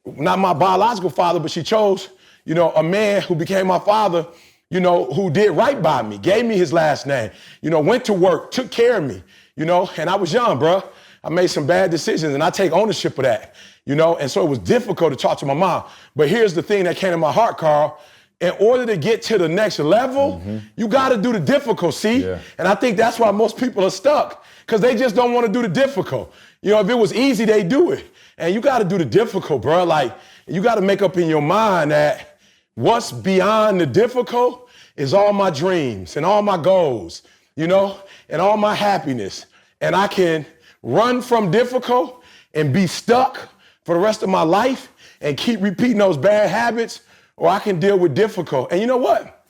Speaker 1: not my biological father, but she chose, you know, a man who became my father, you know, who did right by me, gave me his last name, you know, went to work, took care of me, you know, and I was young, bro. I made some bad decisions, and I take ownership of that, you know, and so it was difficult to talk to my mom. But here's the thing that came to my heart, Carl. In order to get to the next level, you got to do the difficult, see? Yeah. And I think that's why most people are stuck, because they just don't want to do the difficult. You know, if it was easy, they do it. And you got to do the difficult, bro. Like, you got to make up in your mind that what's beyond the difficult is all my dreams and all my goals, you know, and all my happiness. And I can run from difficult and be stuck for the rest of my life and keep repeating those bad habits, or I can deal with difficult. And you know what?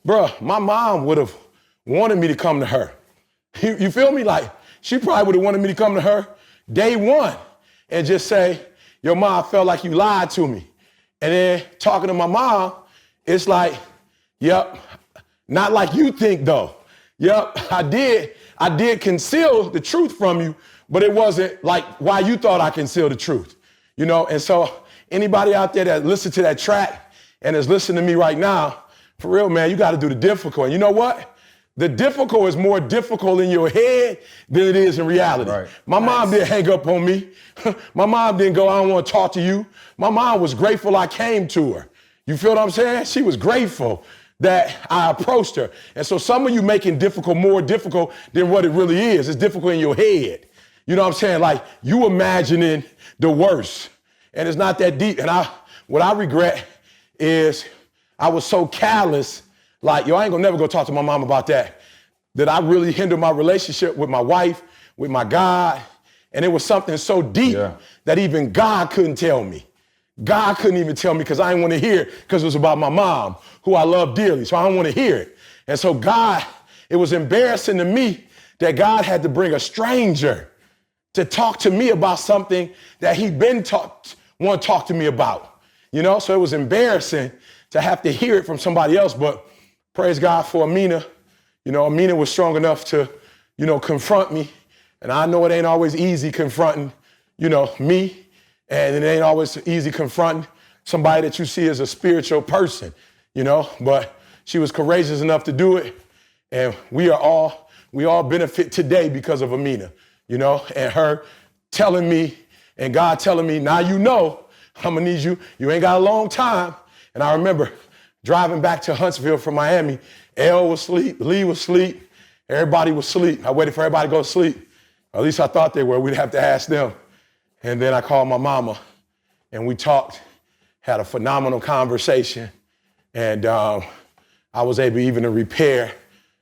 Speaker 1: Bruh, my mom would have wanted me to come to her. You feel me? Like, she probably would have wanted me to come to her day one and just say, yo, mom, I felt like you lied to me. And then talking to my mom, it's like, yep, not like you think though. Yep, I did conceal the truth from you, but it wasn't like why you thought I concealed the truth. You know, and so anybody out there that listened to that track and is listening to me right now, for real, man, you got to do the difficult. And you know what? The difficult is more difficult in your head than it is in reality. Right. My mom didn't hang up on me. My mom didn't go, I don't want to talk to you. My mom was grateful I came to her. You feel what I'm saying? She was grateful that I approached her. And so some of you making difficult more difficult than what it really is. It's difficult in your head. You know what I'm saying? Like, you imagining the worst. And it's not that deep. And what I regret is I was so callous, like, yo, I ain't gonna never go talk to my mom about that I really hindered my relationship with my wife, with my God. And it was something so deep that even God couldn't tell me. God couldn't even tell me because I didn't want to hear it because it was about my mom, who I love dearly. So I don't want to hear it. And so God, it was embarrassing to me that God had to bring a stranger to talk to me about something that he'd been want to talk to me about. You know, so it was embarrassing to have to hear it from somebody else, but praise God for Amina. You know, Amina was strong enough to, you know, confront me. And I know it ain't always easy confronting, you know, me. And it ain't always easy confronting somebody that you see as a spiritual person, you know, but she was courageous enough to do it. And we all benefit today because of Amina, you know, and her telling me and God telling me, now you know, I'm gonna need you. You ain't got a long time. And I remember driving back to Huntsville from Miami. Elle was asleep, Lee was asleep, everybody was asleep. I waited for everybody to go to sleep. Or at least I thought they were. We'd have to ask them. And then I called my mama and we talked, had a phenomenal conversation. And I was able even to repair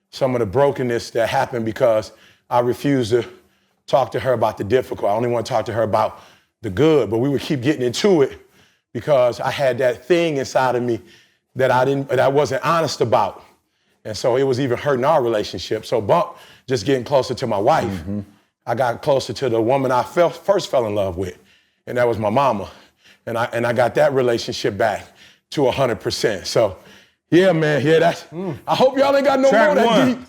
Speaker 1: some of the brokenness that happened because I refused to talk to her about the difficult. I only want to talk to her about the good, but we would keep getting into it because I had that thing inside of me that I wasn't honest about. And so it was even hurting our relationship. So bump just getting closer to my wife. I got closer to the woman I first fell in love with, and that was my mama. And I got that relationship back to 100%. So yeah, man, yeah, that's, I hope y'all ain't got no more that deep.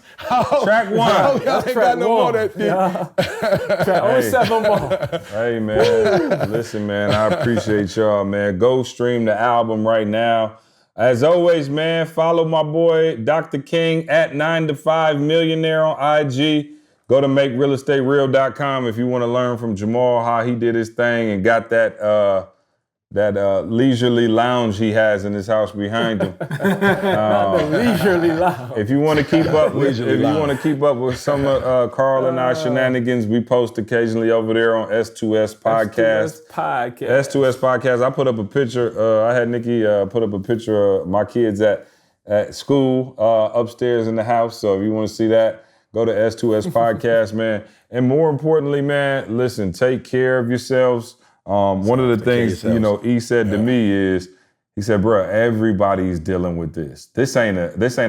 Speaker 4: Track one.
Speaker 1: I hope y'all ain't got no more that deep.
Speaker 5: Track 07 more.
Speaker 4: Hey, man, listen, man, I appreciate y'all, man. Go stream the album right now. As always, man, follow my boy, Dr. King, at 9to5millionaire on IG. Go to makerealestatereal.com if you want to learn from Jamal how he did his thing and got that leisurely lounge he has in his house behind him.
Speaker 5: The leisurely lounge.
Speaker 4: If you want to keep up with some of Carl and our shenanigans, we post occasionally over there on S2S Podcast. S2S Podcast. I put up a picture. I had Nikki put up a picture of my kids at school upstairs in the house. So if you want to see that, go to S2S Podcast, man. And more importantly, man, listen, take care of yourselves. One of the things, you know, he said to me is, he said, bro, everybody's dealing with this. This ain't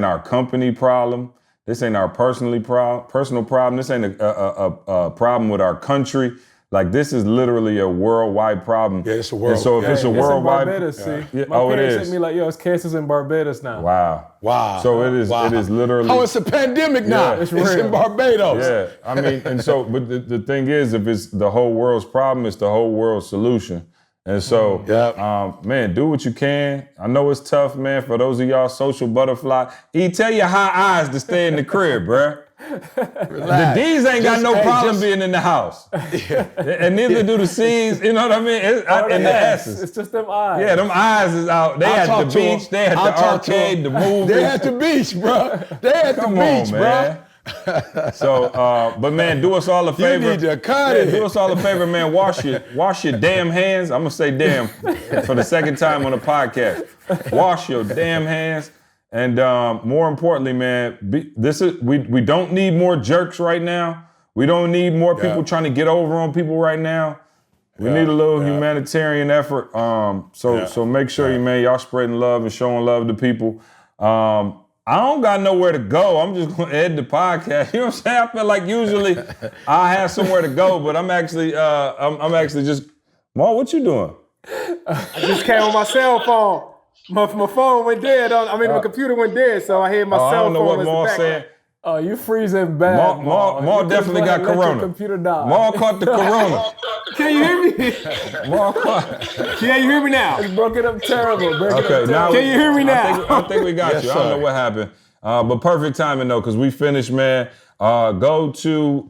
Speaker 4: our company problem. This ain't our personal problem. This ain't a problem with our country. Like, this is literally a worldwide problem.
Speaker 1: Yeah, it's a world.
Speaker 4: And so if it's a worldwide,
Speaker 5: in Barbados, see?
Speaker 4: Yeah,
Speaker 5: My
Speaker 4: it
Speaker 5: parents
Speaker 4: is.
Speaker 5: sent me like, yo, it's cases in Barbados now.
Speaker 4: Wow. So it is.
Speaker 1: Wow.
Speaker 4: It is literally.
Speaker 1: Oh, it's a pandemic now.
Speaker 4: Yeah.
Speaker 1: It's in Barbados.
Speaker 4: Yeah, I mean, and so, but the thing is, if it's the whole world's problem, it's the whole world's solution. And so, man, do what you can. I know it's tough, man, for those of y'all social butterfly. Tell your high eyes to stay in the crib, bruh. The D's ain't got no problem being in the house. And neither do the C's, you know what I mean? And the S's.
Speaker 5: It's just them eyes.
Speaker 4: Yeah, them eyes is out. They at the beach, they at the arcade, the movies.
Speaker 1: They at the beach, bro. They at the beach, bro.
Speaker 4: So, but man, do us all a favor.
Speaker 1: You need to cut it.
Speaker 4: Do us all a favor, man. Wash your damn hands. I'm gonna say damn for the second time on the podcast. Wash your damn hands. And more importantly, man, we don't need more jerks right now. We don't need more people trying to get over on people right now. We need a little humanitarian effort. So make sure y'all spreading love and showing love to people. I don't got nowhere to go. I'm just gonna end the podcast. You know what I'm saying? I feel like usually I have somewhere to go, but I'm actually just. Maul, what you doing?
Speaker 6: I just came on my cell phone. My phone went dead. My computer went dead, so I had my cell phone.
Speaker 4: I don't know what
Speaker 6: as the
Speaker 4: Maul
Speaker 6: backup.
Speaker 4: said.
Speaker 5: Oh, you freezing bad.
Speaker 4: Maul definitely got corona.
Speaker 5: Computer die.
Speaker 4: Maul caught the corona.
Speaker 6: Can you hear me?
Speaker 4: Maul caught.
Speaker 6: Can you hear me now?
Speaker 5: It's broken up terrible.
Speaker 4: Now
Speaker 6: can you hear me now?
Speaker 4: I think we got you. I don't know what happened. But perfect timing though, because we finished, man. Go to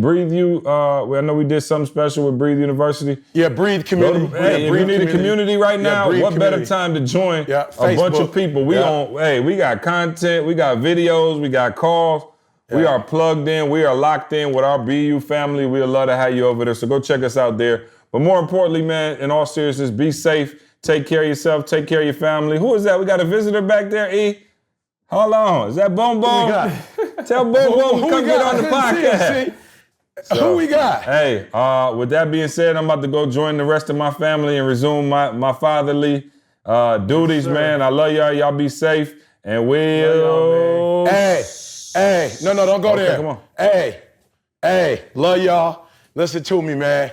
Speaker 4: Breathe U. I know we did something special with Breathe University.
Speaker 1: Yeah, Breathe Community.
Speaker 4: If you need a community right now, what better time to join a bunch of people? We got content, we got videos, we got calls. We are plugged in, we are locked in with our BU family. We'd love to have you over there. So go check us out there. But more importantly, man, in all seriousness, be safe. Take care of yourself. Take care of your family. Who is that? We got a visitor back there, E? Hold on. Is that Boom Boom? Tell Boom Boom to come get on the podcast.
Speaker 1: Who we got?
Speaker 4: Hey, with that being said, I'm about to go join the rest of my family and resume my fatherly duties, man. I love y'all. Y'all be safe. And we'll...
Speaker 1: Hey, no, don't go there.
Speaker 4: Come on.
Speaker 1: Hey, love y'all. Listen to me, man.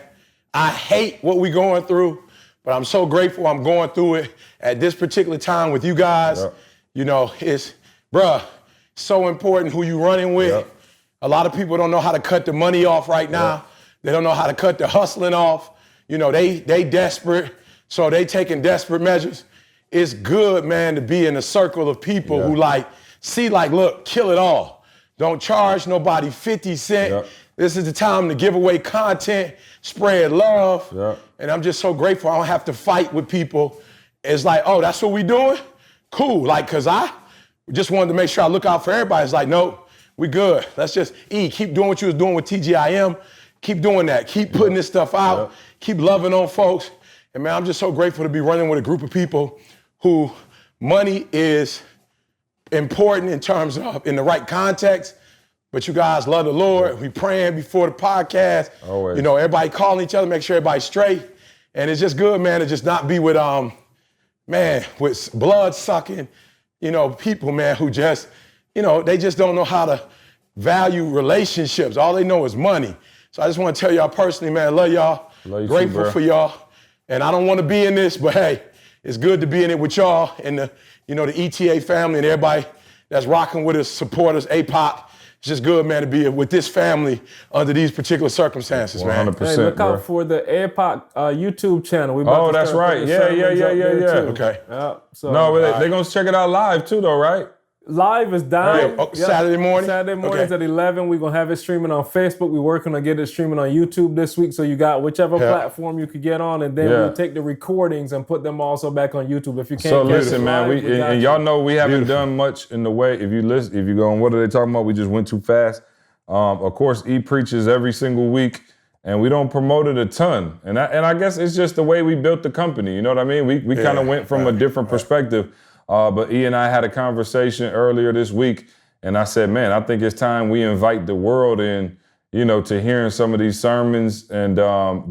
Speaker 1: I hate what we going through, but I'm so grateful I'm going through it at this particular time with you guys.
Speaker 4: Yep.
Speaker 1: You know, it's so important who you running with.
Speaker 4: Yep.
Speaker 1: A lot of people don't know how to cut the money off right now.
Speaker 4: Yep.
Speaker 1: They don't know how to cut the hustling off. You know, they desperate, so they taking desperate measures. It's good, man, to be in a circle of people who look, kill it all. Don't charge nobody 50 cents.
Speaker 4: Yep.
Speaker 1: This is the time to give away content, spread love.
Speaker 4: Yep.
Speaker 1: And I'm just so grateful I don't have to fight with people. It's like, oh, that's what we doing? Cool, cause I just wanted to make sure I look out for everybody. It's like, no, we good. Let's just keep doing what you was doing with TGIM. Keep doing that. Keep putting this stuff out. Keep loving on folks. And man, I'm just so grateful to be running with a group of people who money is important in terms of in the right context, but you guys love the Lord. We praying before the podcast.
Speaker 4: Always.
Speaker 1: You know, everybody calling each other, make sure everybody's straight. And it's just good, man, to just not be with with blood-sucking, people, man, who just, they just don't know how to value relationships. All they know is money. So I just want to tell y'all personally, man, I love y'all.
Speaker 4: Love you
Speaker 1: Grateful
Speaker 4: too,
Speaker 1: for y'all. And I don't want to be in this, but hey, it's good to be in it with y'all and the ETA family and everybody that's rocking with us, support us, APOC. It's just good, man, to be with this family under these particular circumstances,
Speaker 4: 100%,
Speaker 1: man.
Speaker 5: Hey, look out for the APOC YouTube channel.
Speaker 4: That's right. Yeah.
Speaker 1: Okay.
Speaker 4: They're going to check it out live too, though, right?
Speaker 5: Live is down.
Speaker 1: Yep. Saturday morning?
Speaker 5: Saturday mornings at 11. We're going to have it streaming on Facebook. We're working on getting it streaming on YouTube this week. So you got whichever platform you could get on, and then we'll take the recordings and put them also back on YouTube. If you can't
Speaker 4: So listen, man, and y'all know we haven't done much in the way. If you go on, what are they talking about? We just went too fast. Of course, E preaches every single week, and we don't promote it a ton. And I guess it's just the way we built the company. You know what I mean? We kind of went from a different perspective. But E and I had a conversation earlier this week, and I said, man, I think it's time we invite the world in, to hearing some of these sermons and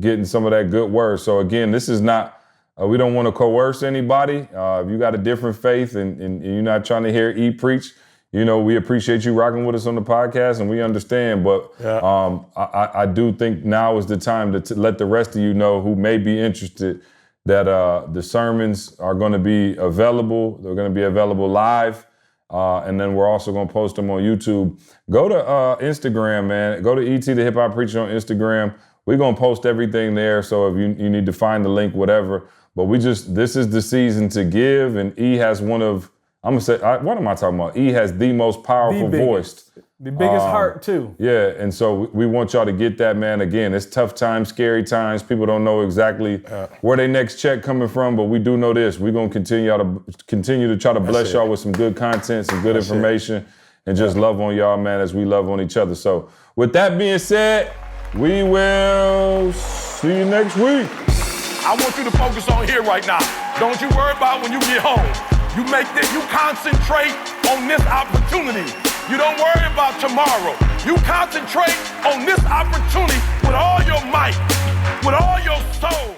Speaker 4: getting some of that good word. So again, this is not, we don't want to coerce anybody. If you got a different faith and you're not trying to hear E preach, we appreciate you rocking with us on the podcast, and we understand. But I do think now is the time to let the rest of you know who may be interested that the sermons are going to be available. They're going to be available live. And then we're also going to post them on YouTube. Go to Instagram, man. Go to ET the Hip Hop Preacher on Instagram. We're going to post everything there. So if you need to find the link, whatever. But this is the season to give. And E has what am I talking about? E has the most powerful voice.
Speaker 5: The biggest heart, too.
Speaker 4: Yeah, and so we want y'all to get that, man. Again, it's tough times, scary times. People don't know exactly where their next check coming from, but we do know this. We're going to continue to try to bless y'all with some good content, some good information, and just love on y'all, man, as we love on each other. So with that being said, we will see you next week.
Speaker 3: I want you to focus on here right now. Don't you worry about when you get home. You concentrate on this opportunity. You don't worry about tomorrow. You concentrate on this opportunity with all your might, with all your soul.